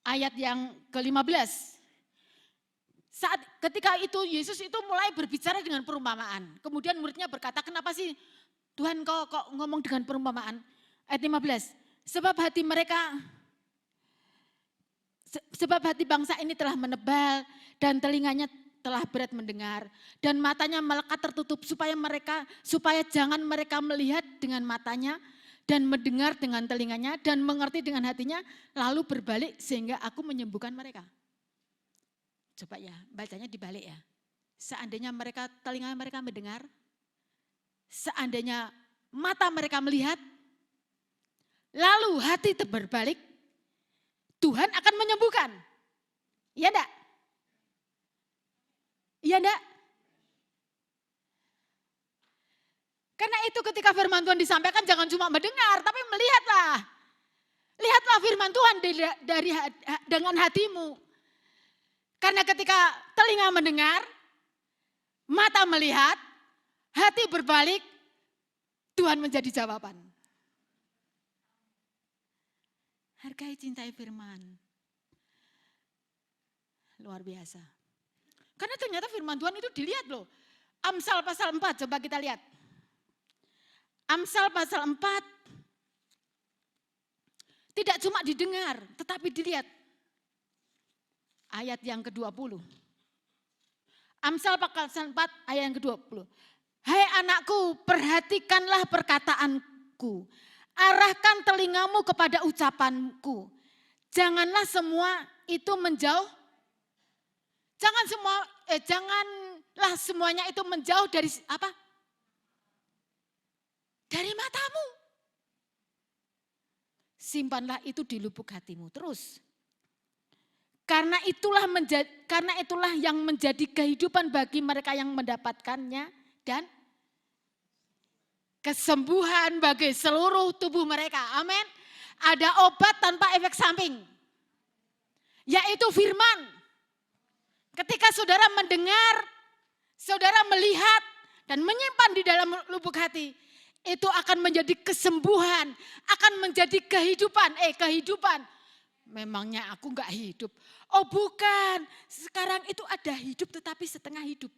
ayat yang ke-15. Ketika itu Yesus itu mulai berbicara dengan perumpamaan. Kemudian muridnya berkata, kenapa sih Tuhan kok ngomong dengan perumpamaan? Ayat 15. Sebab hati bangsa ini telah menebal dan telinganya telah berat mendengar dan matanya melekat tertutup supaya jangan mereka melihat dengan matanya dan mendengar dengan telinganya dan mengerti dengan hatinya lalu berbalik sehingga aku menyembuhkan mereka. Coba ya, bacanya dibalik ya. Seandainya telinga mereka mendengar, seandainya mata mereka melihat, lalu hati berbalik, Tuhan akan menyembuhkan. Iya enggak? Iya enggak? Karena itu ketika firman Tuhan disampaikan jangan cuma mendengar, tapi melihatlah. Lihatlah firman Tuhan dengan hatimu. Karena ketika telinga mendengar, mata melihat, hati berbalik, Tuhan menjadi jawaban. Hargai, cintai firman. Luar biasa. Karena ternyata firman Tuhan itu dilihat loh. Amsal pasal 4, coba kita lihat. Amsal pasal 4, tidak cuma didengar, tetapi dilihat. Ayat yang ke-20. Amsal pasal 4, ayat yang ke-20. Hai anakku, perhatikanlah perkataanku. Arahkan telingamu kepada ucapanku. Janganlah semua itu menjauh. Janganlah semuanya itu menjauh dari apa? Dari matamu. Simpanlah itu di lubuk hatimu. Terus. Karena itulah yang menjadi kehidupan bagi mereka yang mendapatkannya dan kesembuhan bagi seluruh tubuh mereka. Amin. Ada obat tanpa efek samping. Yaitu firman. Ketika saudara mendengar, saudara melihat dan menyimpan di dalam lubuk hati, itu akan menjadi kesembuhan, akan menjadi kehidupan. Kehidupan. Memangnya aku enggak hidup. Oh bukan, sekarang itu ada hidup tetapi setengah hidup.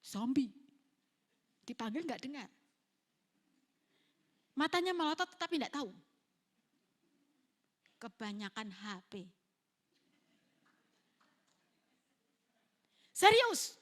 Zombie. Dipanggil enggak dengar. Matanya melotot tetapi enggak tahu. Kebanyakan HP. Serius.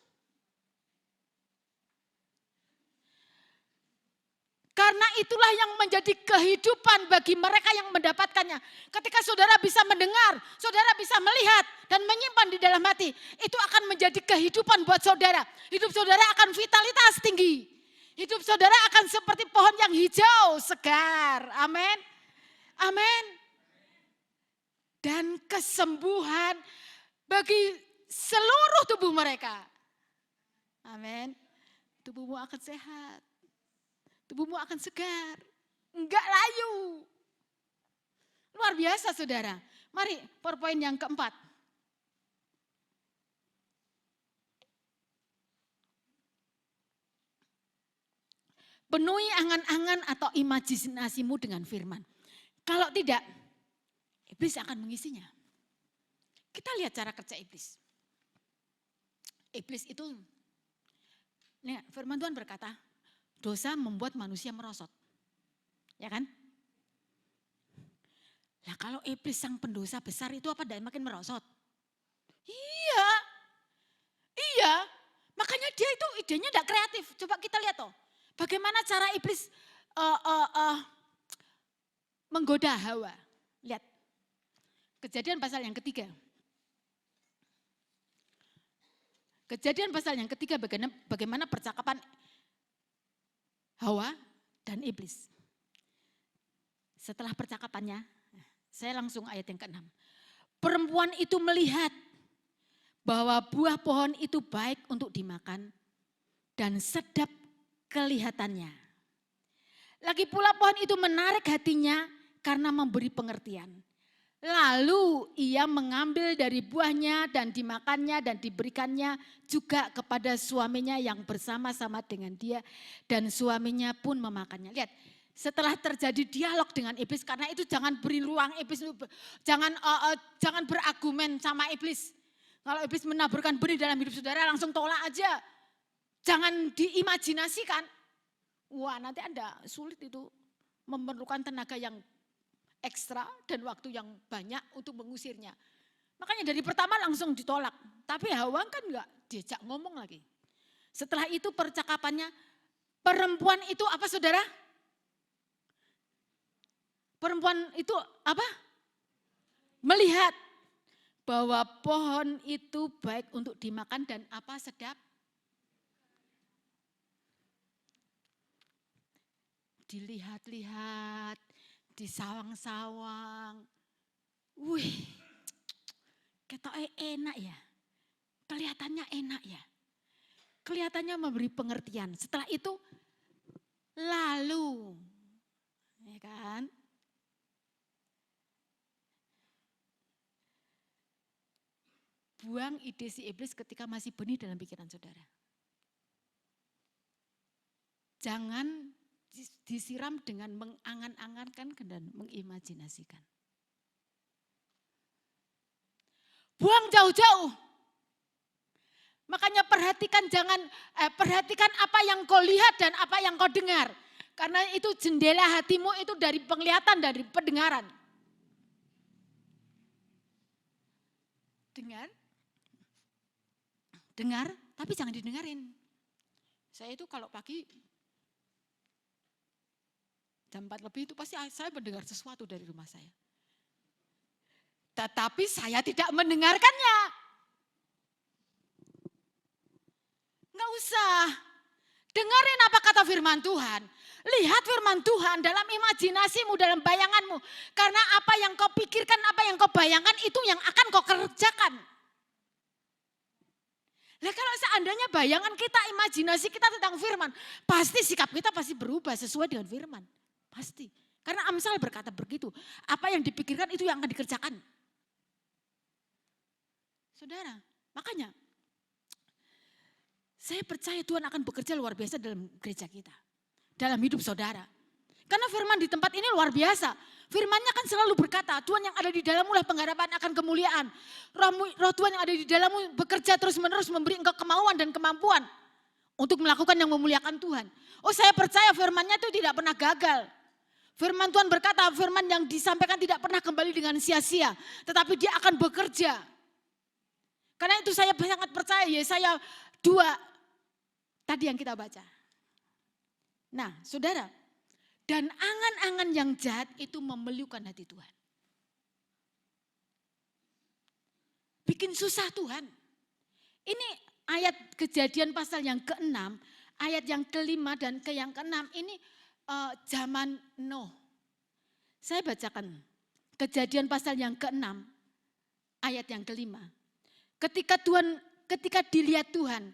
Karena itulah yang menjadi kehidupan bagi mereka yang mendapatkannya. Ketika saudara bisa mendengar, saudara bisa melihat dan menyimpan di dalam hati, itu akan menjadi kehidupan buat saudara. Hidup saudara akan vitalitas tinggi. Hidup saudara akan seperti pohon yang hijau, segar. Amin. Amin. Dan kesembuhan bagi seluruh tubuh mereka. Amin. Tubuhmu akan sehat. Tubuhmu akan segar, enggak layu. Luar biasa saudara. Mari PowerPoint yang keempat. Penuhi angan-angan atau imajinasimu dengan firman. Kalau tidak, iblis akan mengisinya. Kita lihat cara kerja iblis. Iblis itu, firman Tuhan berkata, dosa membuat manusia merosot. Ya kan? Nah kalau iblis sang pendosa besar itu apa dan makin merosot? Iya. Makanya dia itu idenya tidak kreatif. Coba kita lihat toh. Bagaimana cara iblis menggoda Hawa. Lihat. Kejadian pasal yang ketiga. Kejadian pasal yang ketiga bagaimana percakapan Hawa dan iblis. Setelah percakapannya, saya langsung ayat yang ke-6. Perempuan itu melihat bahwa buah pohon itu baik untuk dimakan dan sedap kelihatannya. Lagi pula pohon itu menarik hatinya karena memberi pengertian. Lalu ia mengambil dari buahnya dan dimakannya dan diberikannya juga kepada suaminya yang bersama-sama dengan dia. Dan suaminya pun memakannya. Lihat, setelah terjadi dialog dengan iblis, karena itu jangan beri ruang iblis, jangan berargumen sama iblis. Kalau iblis menaburkan benih dalam hidup saudara langsung tolak aja. Jangan diimajinasikan. Wah nanti Anda sulit itu memerlukan tenaga yang ekstra dan waktu yang banyak untuk mengusirnya. Makanya dari pertama langsung ditolak. Tapi Hawa kan enggak diajak ngomong lagi. Setelah itu percakapannya, perempuan itu apa saudara? Perempuan itu apa? Melihat bahwa pohon itu baik untuk dimakan dan apa sedap. Dilihat-lihat, disawang-sawang. Wih, ketoknya enak ya. Kelihatannya enak ya. kelihatannya memberi pengertian. Setelah itu lalu, ya kan? Buang ide si iblis ketika masih benih dalam pikiran saudara. Jangan disiram dengan mengangan-angankan dan mengimajinasikan. Buang jauh-jauh. Makanya perhatikan apa yang kau lihat dan apa yang kau dengar. Karena itu jendela hatimu itu dari penglihatan, dari pendengaran. Dengar, tapi jangan didengarin. Saya itu kalau pagi jam 4 lebih itu pasti saya mendengar sesuatu dari rumah saya. Tetapi saya tidak mendengarkannya. Enggak usah. Dengerin apa kata firman Tuhan. Lihat firman Tuhan dalam imajinasimu, dalam bayanganmu. Karena apa yang kau pikirkan, apa yang kau bayangkan itu yang akan kau kerjakan. Nah kalau seandainya bayangan kita, imajinasi kita tentang firman, pasti sikap kita pasti berubah sesuai dengan firman. Pasti. Karena Amsal berkata begitu, apa yang dipikirkan itu yang akan dikerjakan. Saudara, makanya saya percaya Tuhan akan bekerja luar biasa dalam gereja kita. Dalam hidup saudara. Karena firman di tempat ini luar biasa. Firman-Nya kan selalu berkata, Tuhan yang ada di dalammu lah pengharapan akan kemuliaan. Roh Tuhan yang ada di dalammu bekerja terus-menerus memberi engkau kemauan dan kemampuan untuk melakukan yang memuliakan Tuhan. Oh saya percaya firman-Nya itu tidak pernah gagal. Firman Tuhan berkata, firman yang disampaikan tidak pernah kembali dengan sia-sia. Tetapi dia akan bekerja. Karena itu saya sangat percaya Yesaya 2 tadi yang kita baca. Nah saudara, dan angan-angan yang jahat itu memelukkan hati Tuhan. Bikin susah Tuhan. Ini ayat Kejadian pasal yang ke-6, ayat yang ke-5 dan yang ke-6 ini zaman Nuh. Saya bacakan Kejadian pasal yang ke-6, ayat yang ke-5. Ketika dilihat Tuhan,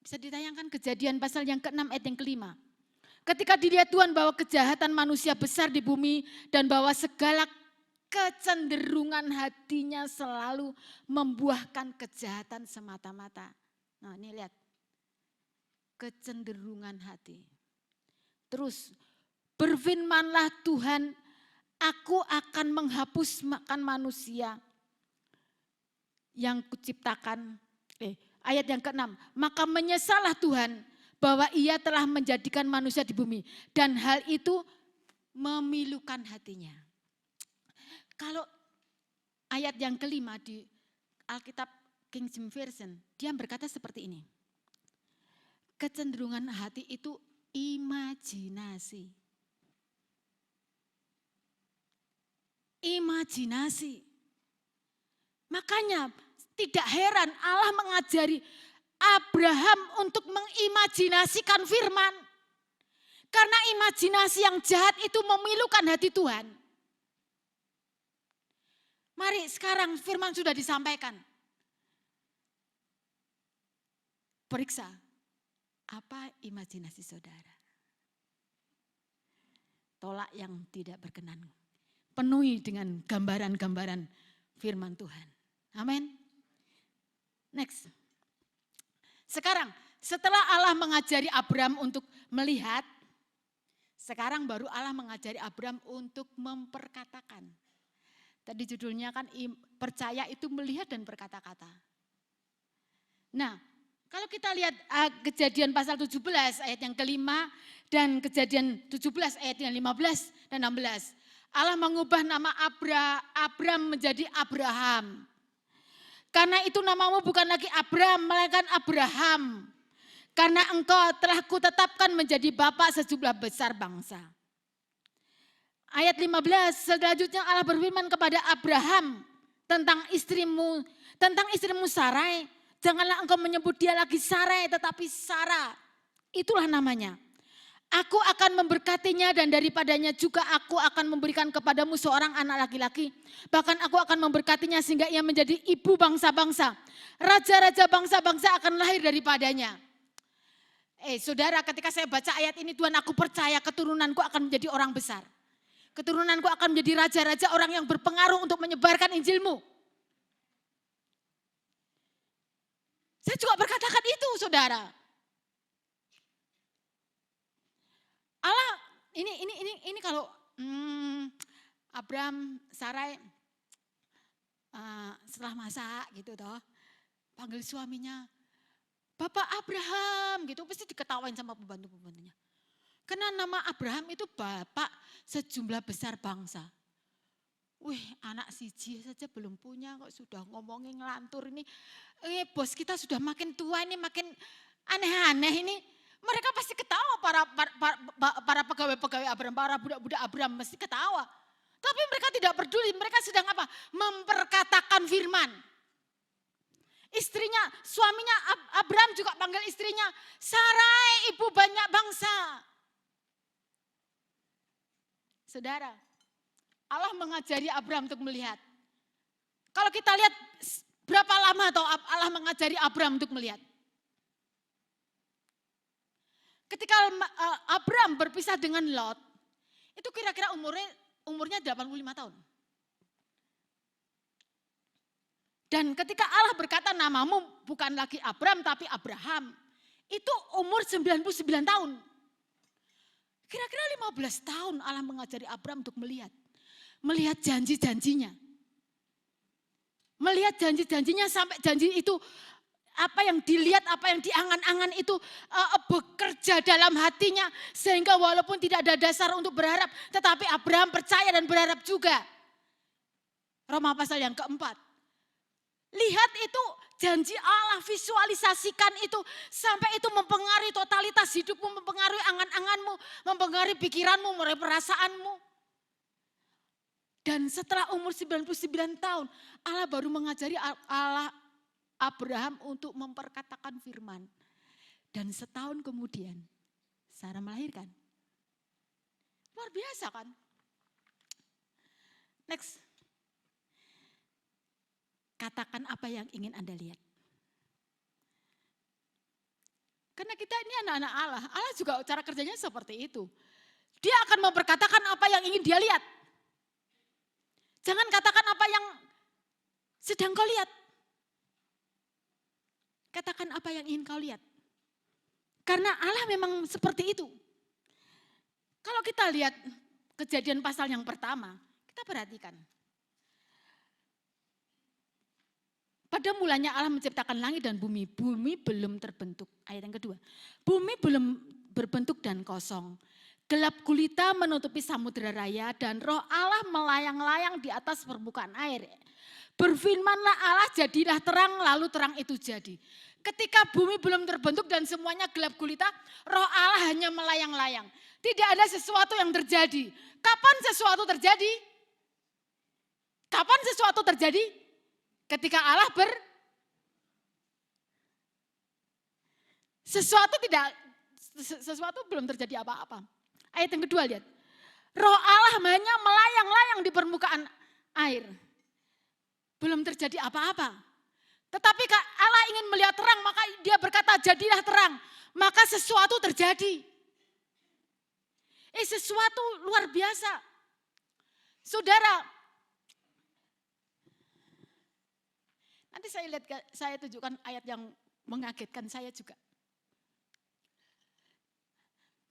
bisa ditayangkan Kejadian pasal yang ke-6 ayat yang ke-5. Ketika dilihat Tuhan bahwa kejahatan manusia besar di bumi dan bahwa segala kecenderungan hatinya selalu membuahkan kejahatan semata-mata. Nah ini lihat, kecenderungan hati. Terus berfirmanlah Tuhan, aku akan menghapus makan manusia yang kuciptakan. Ayat yang ke-6, maka menyesallah Tuhan bahwa ia telah menjadikan manusia di bumi. Dan hal itu memilukan hatinya. Kalau ayat yang ke-5 di Alkitab King James Version, dia berkata seperti ini. Kecenderungan hati itu imajinasi. Imajinasi. Makanya tidak heran Allah mengajari Abraham untuk mengimajinasikan firman. Karena imajinasi yang jahat itu memilukan hati Tuhan. Mari sekarang firman sudah disampaikan. Periksa, apa imajinasi saudara? Tolak yang tidak berkenan. Penuhi dengan gambaran-gambaran firman Tuhan. Amin. Next. Sekarang setelah Allah mengajari Abraham untuk melihat, sekarang baru Allah mengajari Abraham untuk memperkatakan. Tadi judulnya kan percaya itu melihat dan berkata-kata. Nah, kalau kita lihat Kejadian pasal 17 ayat yang ke-5 dan Kejadian 17 ayat yang 15 dan 16. Allah mengubah nama Abram menjadi Abraham. Karena itu namamu bukan lagi Abram, melainkan Abraham. Karena engkau telah kutetapkan menjadi bapa sejumlah besar bangsa. Ayat 15, selanjutnya Allah berfirman kepada Abraham tentang istrimu Sarai. Janganlah engkau menyebut dia lagi Sarai, tetapi Sarah. Itulah namanya. Aku akan memberkatinya dan daripadanya juga aku akan memberikan kepadamu seorang anak laki-laki. Bahkan aku akan memberkatinya sehingga ia menjadi ibu bangsa-bangsa. Raja-raja bangsa-bangsa akan lahir daripadanya. Saudara, ketika saya baca ayat ini, Tuhan, aku percaya keturunanku akan menjadi orang besar. Keturunanku akan menjadi raja-raja, orang yang berpengaruh untuk menyebarkan Injilmu. Saya juga berkatakan itu, saudara. Allah, ini kalau Abraham, Sarai setelah masak gitu toh, panggil suaminya, Bapak Abraham gitu, pasti diketawain sama pembantu-pembantunya. Karena nama Abraham itu bapak sejumlah besar bangsa. Wih, anak siji saja belum punya kok sudah ngomongin ngelantur ini. Bos kita sudah makin tua ini, makin aneh-aneh ini. Mereka pasti ketawa, para pegawai-pegawai Abraham, para budak-budak Abraham pasti ketawa. Tapi mereka tidak peduli, mereka sedang apa? Memperkatakan firman. Istrinya, suaminya Abraham juga panggil istrinya, Sarai, ibu banyak bangsa. Saudara, Allah mengajari Abraham untuk melihat. Kalau kita lihat berapa lama atau Allah mengajari Abraham untuk melihat. Ketika Abraham berpisah dengan Lot, itu kira-kira umurnya 85 tahun. Dan ketika Allah berkata namamu bukan lagi Abraham tapi Abraham, itu umur 99 tahun. Kira-kira 15 tahun Allah mengajari Abraham untuk melihat. Melihat janji-janjinya. Melihat janji-janjinya sampai janji itu apa yang dilihat, apa yang diangan-angan itu bekerja dalam hatinya. Sehingga walaupun tidak ada dasar untuk berharap, tetapi Abraham percaya dan berharap juga. Roma pasal yang keempat. Lihat itu janji Allah, visualisasikan itu. Sampai itu mempengaruhi totalitas hidupmu, mempengaruhi angan-anganmu, mempengaruhi pikiranmu, mempengaruhi perasaanmu. Dan setelah umur 99 tahun, Allah baru mengajari Abraham untuk memperkatakan firman. Dan setahun kemudian, Sarah melahirkan. Luar biasa kan? Next. Katakan apa yang ingin Anda lihat. Karena kita ini anak-anak Allah. Allah juga cara kerjanya seperti itu. Dia akan memperkatakan apa yang ingin dia lihat. Jangan katakan apa yang sedang kau lihat. Katakan apa yang ingin kau lihat. Karena Allah memang seperti itu. Kalau kita lihat Kejadian pasal yang pertama, kita perhatikan. Pada mulanya Allah menciptakan langit dan bumi. Bumi belum terbentuk. Ayat yang kedua. Bumi belum berbentuk dan kosong. Gelap gulita menutupi samudera raya dan roh Allah melayang-layang di atas permukaan air. Berfirmanlah Allah, jadilah terang, lalu terang itu jadi. Ketika bumi belum terbentuk dan semuanya gelap gulita, roh Allah hanya melayang-layang. Tidak ada sesuatu yang terjadi. Kapan sesuatu terjadi? Kapan sesuatu terjadi? Ketika Allah sesuatu belum terjadi apa-apa. Ayat yang kedua lihat. Roh Allah hanya melayang-layang di permukaan air. Belum terjadi apa-apa. Tetapi Allah ingin melihat terang, maka dia berkata jadilah terang. Maka sesuatu terjadi. Sesuatu luar biasa. Saudara, nanti saya tunjukkan ayat yang mengagetkan saya juga.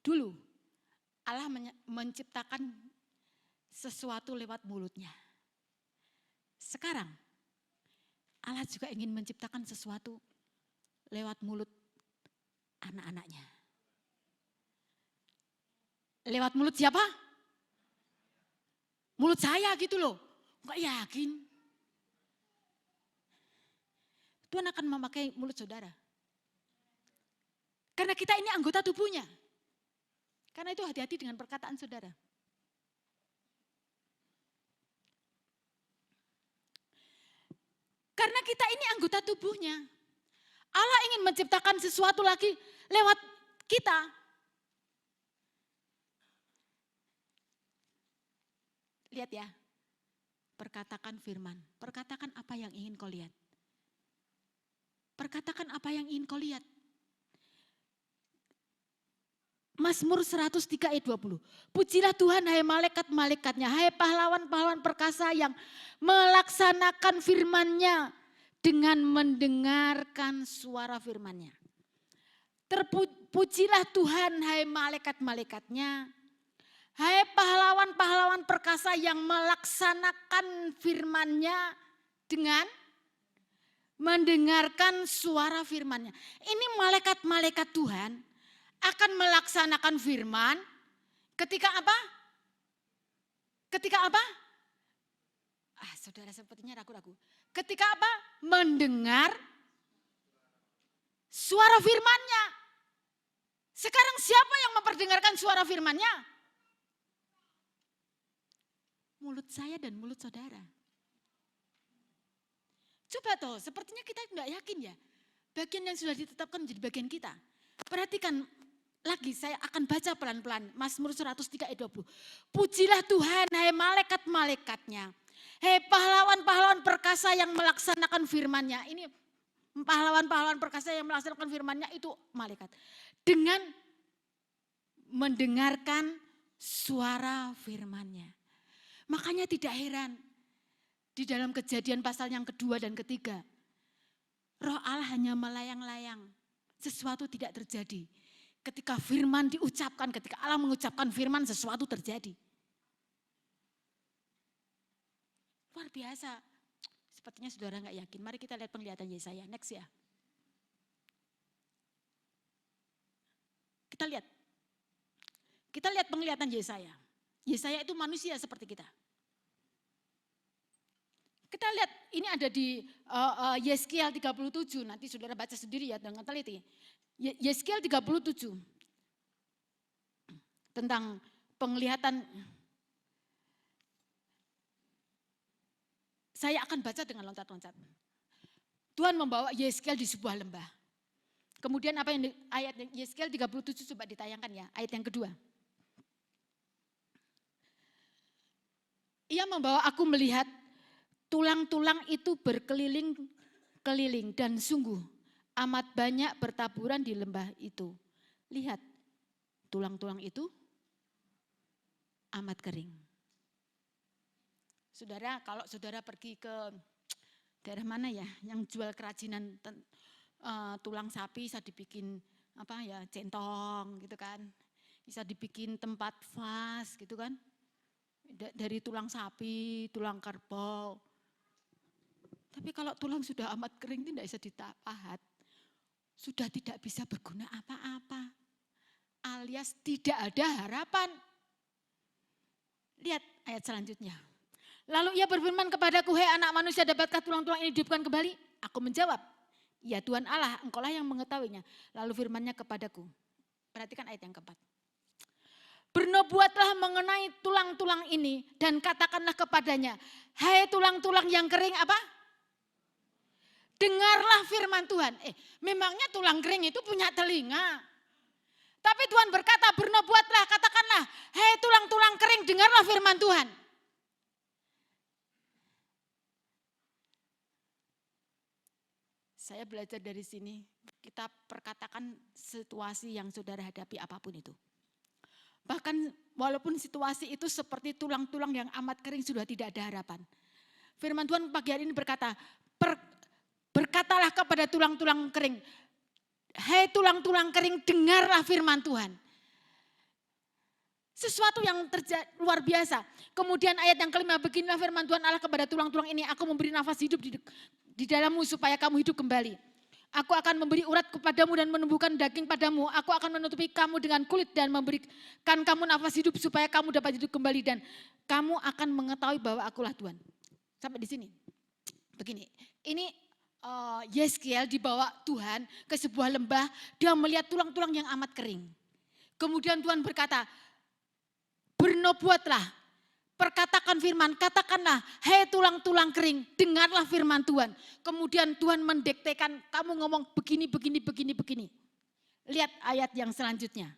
Dulu Allah menciptakan sesuatu lewat mulutnya. Sekarang Allah juga ingin menciptakan sesuatu lewat mulut anak-anaknya. Lewat mulut siapa? Mulut saya gitu loh. Enggak yakin. Tuhan akan memakai mulut saudara. Karena kita ini anggota tubuhnya. Karena itu hati-hati dengan perkataan saudara. Karena kita ini anggota tubuhnya. Allah ingin menciptakan sesuatu lagi lewat kita. Lihat ya, perkatakan firman, perkatakan apa yang ingin kau lihat. Perkatakan apa yang ingin kau lihat. Mazmur 103 ayat 20. Pujilah Tuhan hai malaikat-malaikatnya, hai pahlawan-pahlawan perkasa yang melaksanakan firman-Nya dengan mendengarkan suara firman-Nya. Terpujilah Tuhan hai malaikat-malaikatnya, hai pahlawan-pahlawan perkasa yang melaksanakan firman-Nya dengan mendengarkan suara firman-Nya. Ini malaikat-malaikat Tuhan akan melaksanakan firman ketika apa? Ketika apa? Saudara sepertinya ragu-ragu. Ketika apa? Mendengar suara firman-Nya. Sekarang siapa yang memperdengarkan suara firman-Nya? Mulut saya dan mulut saudara. Coba toh, sepertinya kita tidak yakin ya. Bagian yang sudah ditetapkan menjadi bagian kita. Perhatikan lagi, saya akan baca pelan-pelan. Mazmur 103 ayat 20. Pujilah Tuhan, hai malaikat-malaikatnya. Hai pahlawan-pahlawan perkasa yang melaksanakan firman-Nya. Ini pahlawan-pahlawan perkasa yang melaksanakan firman-Nya itu malaikat. Dengan mendengarkan suara firman-Nya. Makanya tidak heran. Di dalam Kejadian pasal yang kedua dan ketiga. Roh Allah hanya melayang-layang. Sesuatu tidak terjadi. Ketika firman diucapkan, ketika Allah mengucapkan firman, sesuatu terjadi. Luar biasa. Sepertinya saudara nggak yakin. Mari kita lihat penglihatan Yesaya. Next ya. Kita lihat penglihatan Yesaya. Yesaya itu manusia seperti kita. Kita lihat ini ada di Yeskiel 37. Nanti saudara baca sendiri ya dengan teliti. Yeskiel 37 tentang penglihatan. Saya akan baca dengan loncat-loncat. Tuhan membawa Yeskiel di sebuah lembah. Kemudian apa yang ayat Yeskiel 37 coba ditayangkan ya, ayat yang kedua. Ia membawa aku melihat tulang-tulang itu berkeliling-keliling dan sungguh amat banyak bertaburan di lembah itu. Lihat, tulang-tulang itu amat kering. Saudara, kalau saudara pergi ke daerah mana ya, yang jual kerajinan tulang sapi bisa dibikin apa ya, centong gitu kan. Bisa dibikin tempat vas gitu kan. Dari tulang sapi, tulang kerbau. Tapi kalau tulang sudah amat kering tidak bisa ditapahat. Sudah tidak bisa berguna apa-apa. Alias tidak ada harapan. Lihat ayat selanjutnya. Lalu ia berfirman kepadaku, hei anak manusia, dapatkah tulang-tulang ini dihidupkan kembali? Aku menjawab, ya Tuhan Allah, engkaulah yang mengetahuinya. Lalu firman-Nya kepadaku. Perhatikan ayat yang keempat. Bernubuatlah mengenai tulang-tulang ini dan katakanlah kepadanya, hai tulang-tulang yang kering apa? Dengarlah firman Tuhan. Memangnya tulang kering itu punya telinga. Tapi Tuhan berkata, bernubuatlah, katakanlah, hei tulang-tulang kering, dengarlah firman Tuhan. Saya belajar dari sini, kita perkatakan situasi yang saudara hadapi apapun itu. Bahkan walaupun situasi itu seperti tulang-tulang yang amat kering sudah tidak ada harapan. Firman Tuhan pagi hari ini berkata, berkatalah kepada tulang-tulang kering, hei tulang-tulang kering, dengarlah firman Tuhan. Sesuatu yang luar biasa. Kemudian ayat yang kelima, beginilah firman Tuhan Allah kepada tulang-tulang ini, aku memberi nafas hidup di dalammu supaya kamu hidup kembali. Aku akan memberi urat kepadamu dan menumbuhkan daging padamu. Aku akan menutupi kamu dengan kulit dan memberikan kamu nafas hidup supaya kamu dapat hidup kembali. Dan kamu akan mengetahui bahwa akulah Tuhan. Sampai di sini. Begini, ini Yeskiel dibawa Tuhan ke sebuah lembah. Dia melihat tulang-tulang yang amat kering. Kemudian Tuhan berkata, bernubuatlah. Perkatakan firman, katakanlah, hei tulang-tulang kering, dengarlah firman Tuhan. Kemudian Tuhan mendiktekan, kamu ngomong begini. Lihat ayat yang selanjutnya.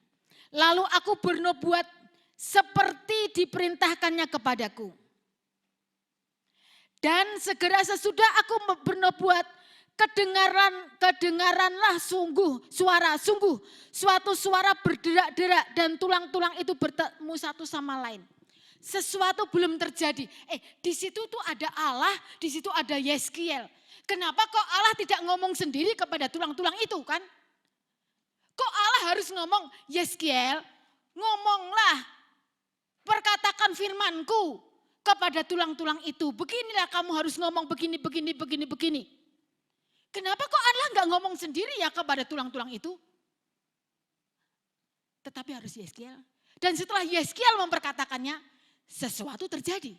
Lalu aku bernubuat seperti diperintahkannya kepadaku. Dan segera sesudah aku bernubuat, kedengaranlah sungguh suatu suara berderak-derak dan tulang-tulang itu bertemu satu sama lain. Sesuatu belum terjadi. Di situ tuh ada Allah, di situ ada Yeskiel. Kenapa kok Allah tidak ngomong sendiri kepada tulang-tulang itu kan? Kok Allah harus ngomong, Yeskiel, ngomonglah, perkatakan firmanku kepada tulang-tulang itu. Beginilah kamu harus ngomong begini. Kenapa kok Allah nggak ngomong sendiri ya kepada tulang-tulang itu? Tetapi harus Yeskiel. Dan setelah Yeskiel memperkatakannya, sesuatu terjadi.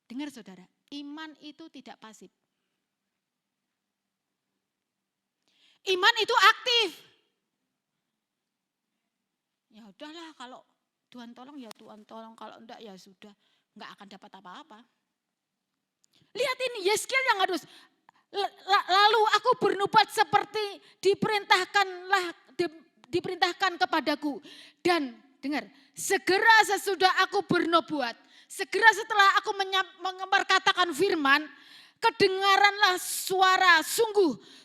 Dengar saudara, iman itu tidak pasif. Iman itu aktif. Ya udahlah, kalau Tuhan tolong ya Tuhan tolong, kalau enggak ya sudah, enggak akan dapat apa-apa. Lihat ini, Yeskiel yang harus, lalu aku bernubuat seperti diperintahkan kepadaku. Dan dengar, segera sesudah aku bernubuat, segera setelah aku memperkatakan firman, kedengaranlah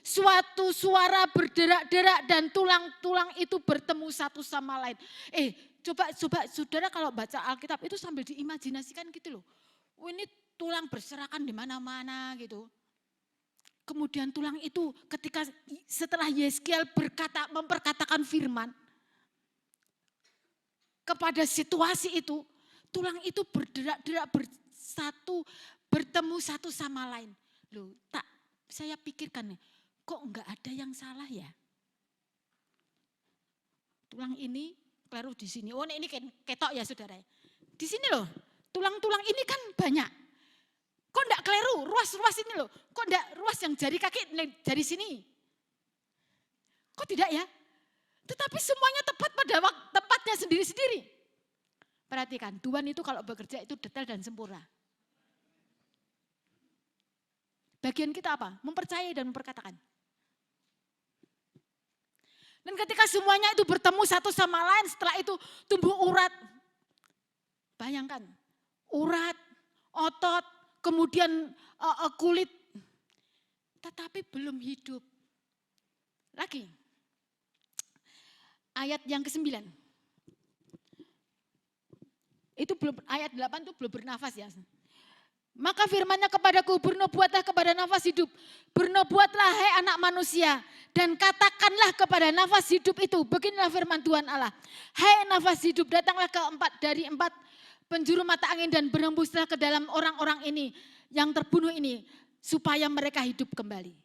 suatu suara berderak-derak dan tulang-tulang itu bertemu satu sama lain. Coba saudara kalau baca Alkitab itu sambil diimajinasikan gitu loh. Ini tulang berserakan di mana-mana gitu. Kemudian tulang itu setelah Yeskiel memperkatakan firman kepada situasi itu, tulang itu berderak-derak bertemu satu sama lain. Loh, saya pikirkan nih, kok enggak ada yang salah ya? Tulang ini keliru di sini. Oh, ini ketok ya saudara. Di sini loh, tulang-tulang ini kan banyak. Kok enggak keliru? Ruas-ruas ini loh. Kok enggak ruas yang jari kaki dari sini? Kok tidak ya? Tetapi semuanya tepat pada tempatnya sendiri-sendiri. Perhatikan, Tuhan itu kalau bekerja itu detail dan sempurna. Bagian kita apa? Mempercayai dan memperkatakan. Dan ketika semuanya itu bertemu satu sama lain, setelah itu tumbuh urat. Bayangkan, urat, otot, kemudian kulit. Tetapi belum hidup. Lagi, ayat yang ke-9. Itu belum, ayat 8 itu belum bernafas ya. Maka firman-Nya kepadaku, bernubuatlah kepada nafas hidup. Bernubuatlah hai anak manusia. Dan katakanlah kepada nafas hidup itu. Beginilah firman Tuhan Allah. Hai nafas hidup, datanglah dari empat penjuru mata angin dan berhembuslah ke dalam orang-orang ini. Yang terbunuh ini. Supaya mereka hidup kembali.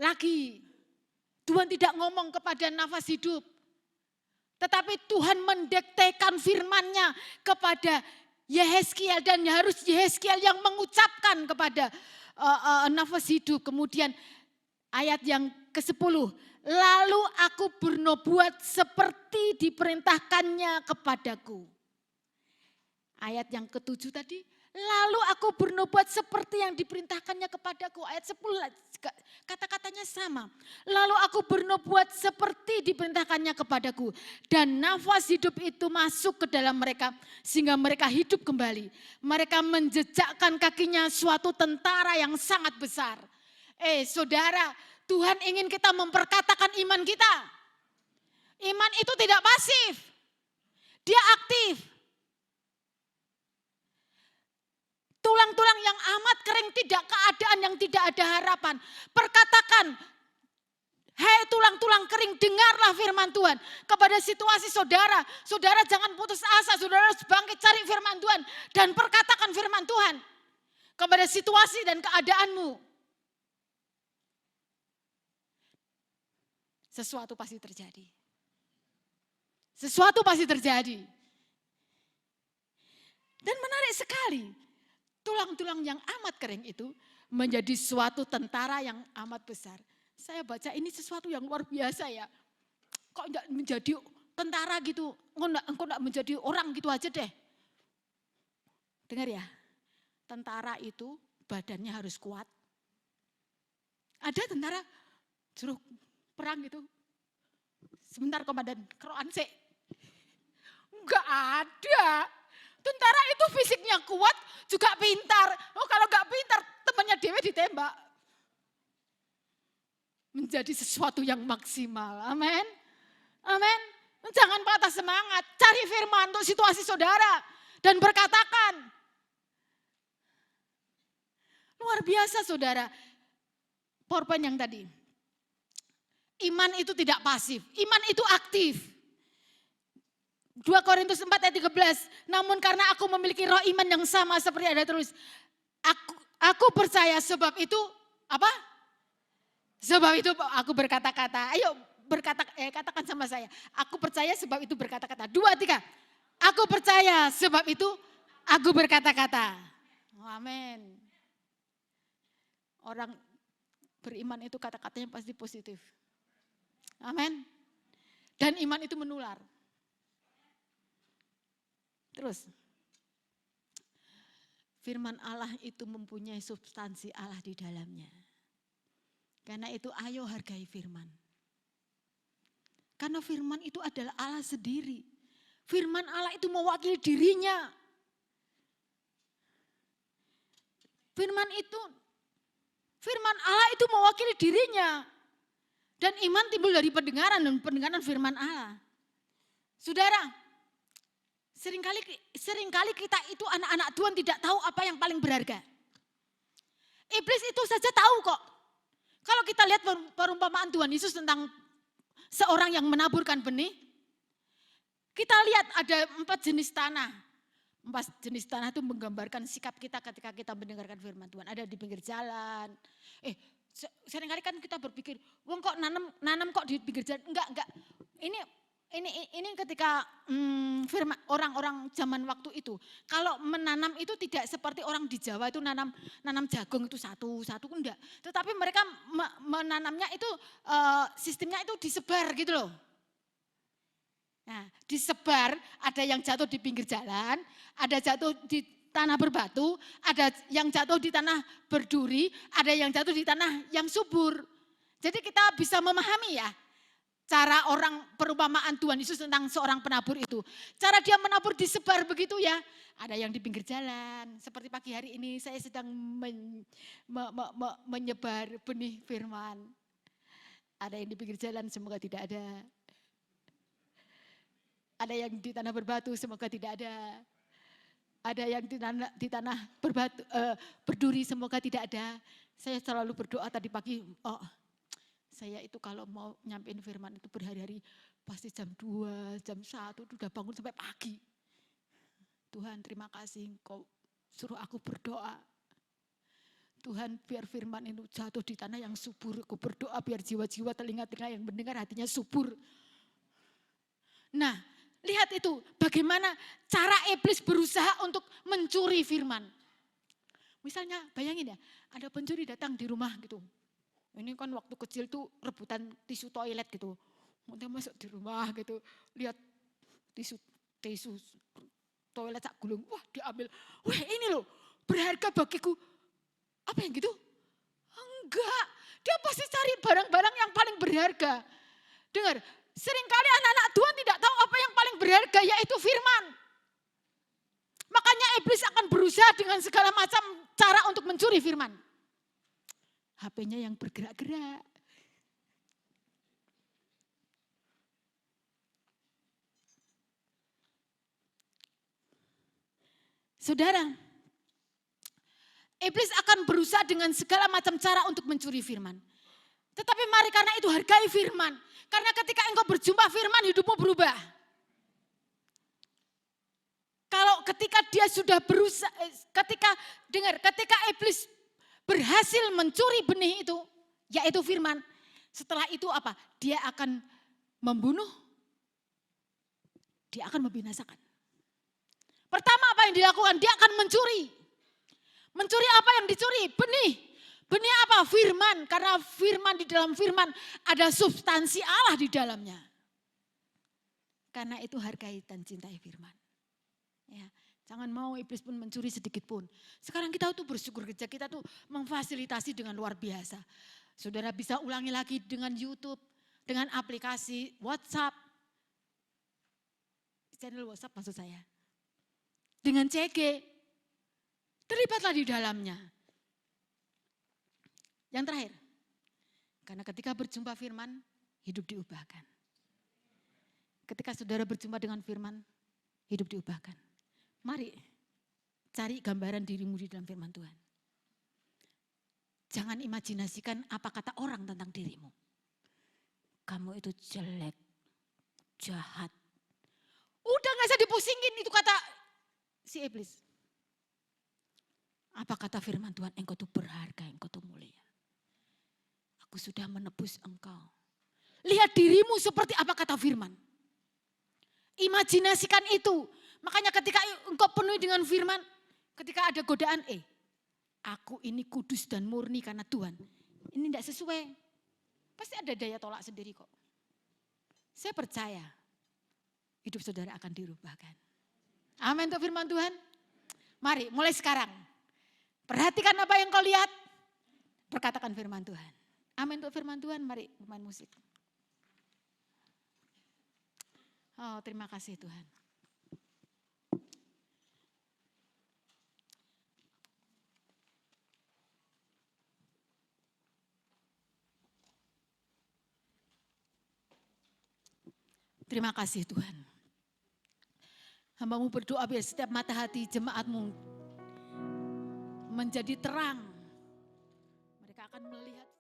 Lagi, Tuhan tidak ngomong kepada nafas hidup. Tetapi Tuhan mendiktekan firman-Nya kepada Yeskiel, dan harus Yeskiel yang mengucapkan kepada nafas hidup. Kemudian ayat yang ke-10, lalu aku bernubuat seperti diperintahkannya kepadaku. Ayat yang ke-7 tadi, lalu aku bernubuat seperti yang diperintahkannya kepadaku. Ayat 10 kata-katanya sama. Lalu aku bernubuat seperti diperintahkannya kepadaku. Dan nafas hidup itu masuk ke dalam mereka sehingga mereka hidup kembali. Mereka menjejakkan kakinya suatu tentara yang sangat besar. Saudara, Tuhan ingin kita memperkatakan iman kita. Iman itu tidak pasif. Dia aktif. Tulang-tulang yang amat kering, tidak keadaan yang tidak ada harapan. Perkatakan, hei tulang-tulang kering, dengarlah firman Tuhan. Kepada situasi saudara, saudara jangan putus asa, saudara harus bangkit cari firman Tuhan. Dan perkatakan firman Tuhan kepada situasi dan keadaanmu. Sesuatu pasti terjadi. Sesuatu pasti terjadi. Dan menarik sekali. Tulang-tulang yang amat kering itu menjadi suatu tentara yang amat besar. Saya baca ini sesuatu yang luar biasa ya. Kok enggak menjadi tentara gitu, engkau enggak menjadi orang gitu aja deh. Dengar ya, tentara itu badannya harus kuat. Ada tentara suruh perang gitu. Sebentar komandan, keroan sih. Enggak ada. Tentara itu fisiknya kuat, juga pintar. Oh kalau gak pintar, temannya Dewi ditembak. Menjadi sesuatu yang maksimal. Amin. Amin. Jangan patah semangat. Cari firman untuk situasi saudara. Dan berkatakan. Luar biasa saudara. PowerPoint yang tadi. Iman itu tidak pasif. Iman itu aktif. 2 Korintus 4 ayat 13. Namun karena aku memiliki roh iman yang sama seperti ada terus. Aku percaya sebab itu apa? Sebab itu aku berkata-kata. Ayo katakan sama saya. Aku percaya sebab itu berkata-kata. 2, 3. Aku percaya sebab itu aku berkata-kata. Amin. Orang beriman itu kata-katanya pasti positif. Amin. Dan iman itu menular. Terus. Firman Allah itu mempunyai substansi Allah di dalamnya. Karena itu ayo hargai firman. Karena firman itu adalah Allah sendiri. Firman Allah itu mewakili dirinya. Firman Allah itu mewakili dirinya. Dan iman timbul dari pendengaran dan pendengaran firman Allah. Saudara, seringkali kita itu anak-anak Tuhan tidak tahu apa yang paling berharga. Iblis itu saja tahu kok. Kalau kita lihat perumpamaan Tuhan Yesus tentang seorang yang menaburkan benih, kita lihat ada 4 jenis tanah. 4 jenis tanah itu menggambarkan sikap kita ketika kita mendengarkan firman Tuhan. Ada di pinggir jalan. Seringkali kan kita berpikir, wong kok nanam kok di pinggir jalan? Enggak. Ini ketika firman orang-orang zaman waktu itu, kalau menanam itu tidak seperti orang di Jawa itu nanam jagung itu satu enggak. Tetapi mereka menanamnya itu sistemnya itu disebar gitu loh. Nah, disebar, ada yang jatuh di pinggir jalan, ada jatuh di tanah berbatu, ada yang jatuh di tanah berduri, ada yang jatuh di tanah yang subur. Jadi kita bisa memahami ya, cara orang perumpamaan Tuhan Yesus tentang seorang penabur itu. Cara dia menabur disebar begitu ya. Ada yang di pinggir jalan. Seperti pagi hari ini saya sedang menyebar benih firman. Ada yang di pinggir jalan, semoga tidak ada. Ada yang di tanah berbatu, semoga tidak ada. Ada yang di tanah berbatu, berduri, semoga tidak ada. Saya selalu berdoa tadi pagi, saya itu kalau mau nyampein firman itu berhari-hari pasti jam 2, jam 1 udah bangun sampai pagi. Tuhan terima kasih Engkau suruh aku berdoa. Tuhan biar firman itu jatuh di tanah yang subur. Aku berdoa biar jiwa-jiwa telinga-telinga yang mendengar hatinya subur. Nah lihat itu bagaimana cara iblis berusaha untuk mencuri firman. Misalnya bayangin ya ada pencuri datang di rumah gitu. Ini kan waktu kecil tuh rebutan tisu toilet gitu. Dia masuk di rumah gitu, lihat tisu toilet sak gulung, wah diambil. Wah ini loh berharga bagiku. Apa yang gitu? Enggak, dia pasti cari barang-barang yang paling berharga. Dengar, seringkali anak-anak Tuhan tidak tahu apa yang paling berharga yaitu firman. Makanya iblis akan berusaha dengan segala macam cara untuk mencuri firman. HP-nya yang bergerak-gerak. Saudara, iblis akan berusaha dengan segala macam cara untuk mencuri firman. Tetapi mari karena itu hargai firman. Karena ketika engkau berjumpa firman hidupmu berubah. Kalau ketika dia sudah berusaha, ketika iblis berhasil mencuri benih itu, yaitu firman. Setelah itu apa? Dia akan membunuh, dia akan membinasakan. Pertama apa yang dilakukan? Dia akan mencuri. Mencuri apa yang dicuri? Benih. Benih apa? Firman. Karena firman di dalam firman ada substansi Allah di dalamnya. Karena itu hargai dan cintai firman. Ya. Jangan mau iblis pun mencuri sedikit pun. Sekarang kita tuh bersyukur kerja, kita tuh memfasilitasi dengan luar biasa. Saudara bisa ulangi lagi dengan YouTube, dengan aplikasi WhatsApp. Channel WhatsApp maksud saya. dengan CG. Terlibatlah di dalamnya. Yang terakhir, karena ketika berjumpa firman, hidup diubahkan. Ketika saudara berjumpa dengan firman, hidup diubahkan. Mari cari gambaran dirimu di dalam firman Tuhan. Jangan imajinasikan apa kata orang tentang dirimu. Kamu itu jelek, jahat. Udah gak usah dipusingin itu kata si iblis. Apa kata firman Tuhan? Engkau tuh berharga, engkau tuh mulia. Aku sudah menebus engkau. Lihat dirimu seperti apa kata firman. Imajinasikan itu. Makanya ketika engkau penuhi dengan firman, ketika ada godaan, aku ini kudus dan murni karena Tuhan. Ini tidak sesuai. Pasti ada daya tolak sendiri kok. Saya percaya hidup saudara akan dirubahkan. Amin untuk firman Tuhan. Mari mulai sekarang. Perhatikan apa yang kau lihat. Perkatakan firman Tuhan. Amin untuk firman Tuhan. Mari bermain musik. Oh, terima kasih Tuhan. Terima kasih Tuhan. Hamba-Mu berdoa biar setiap mata hati jemaat-Mu menjadi terang. Mereka akan melihat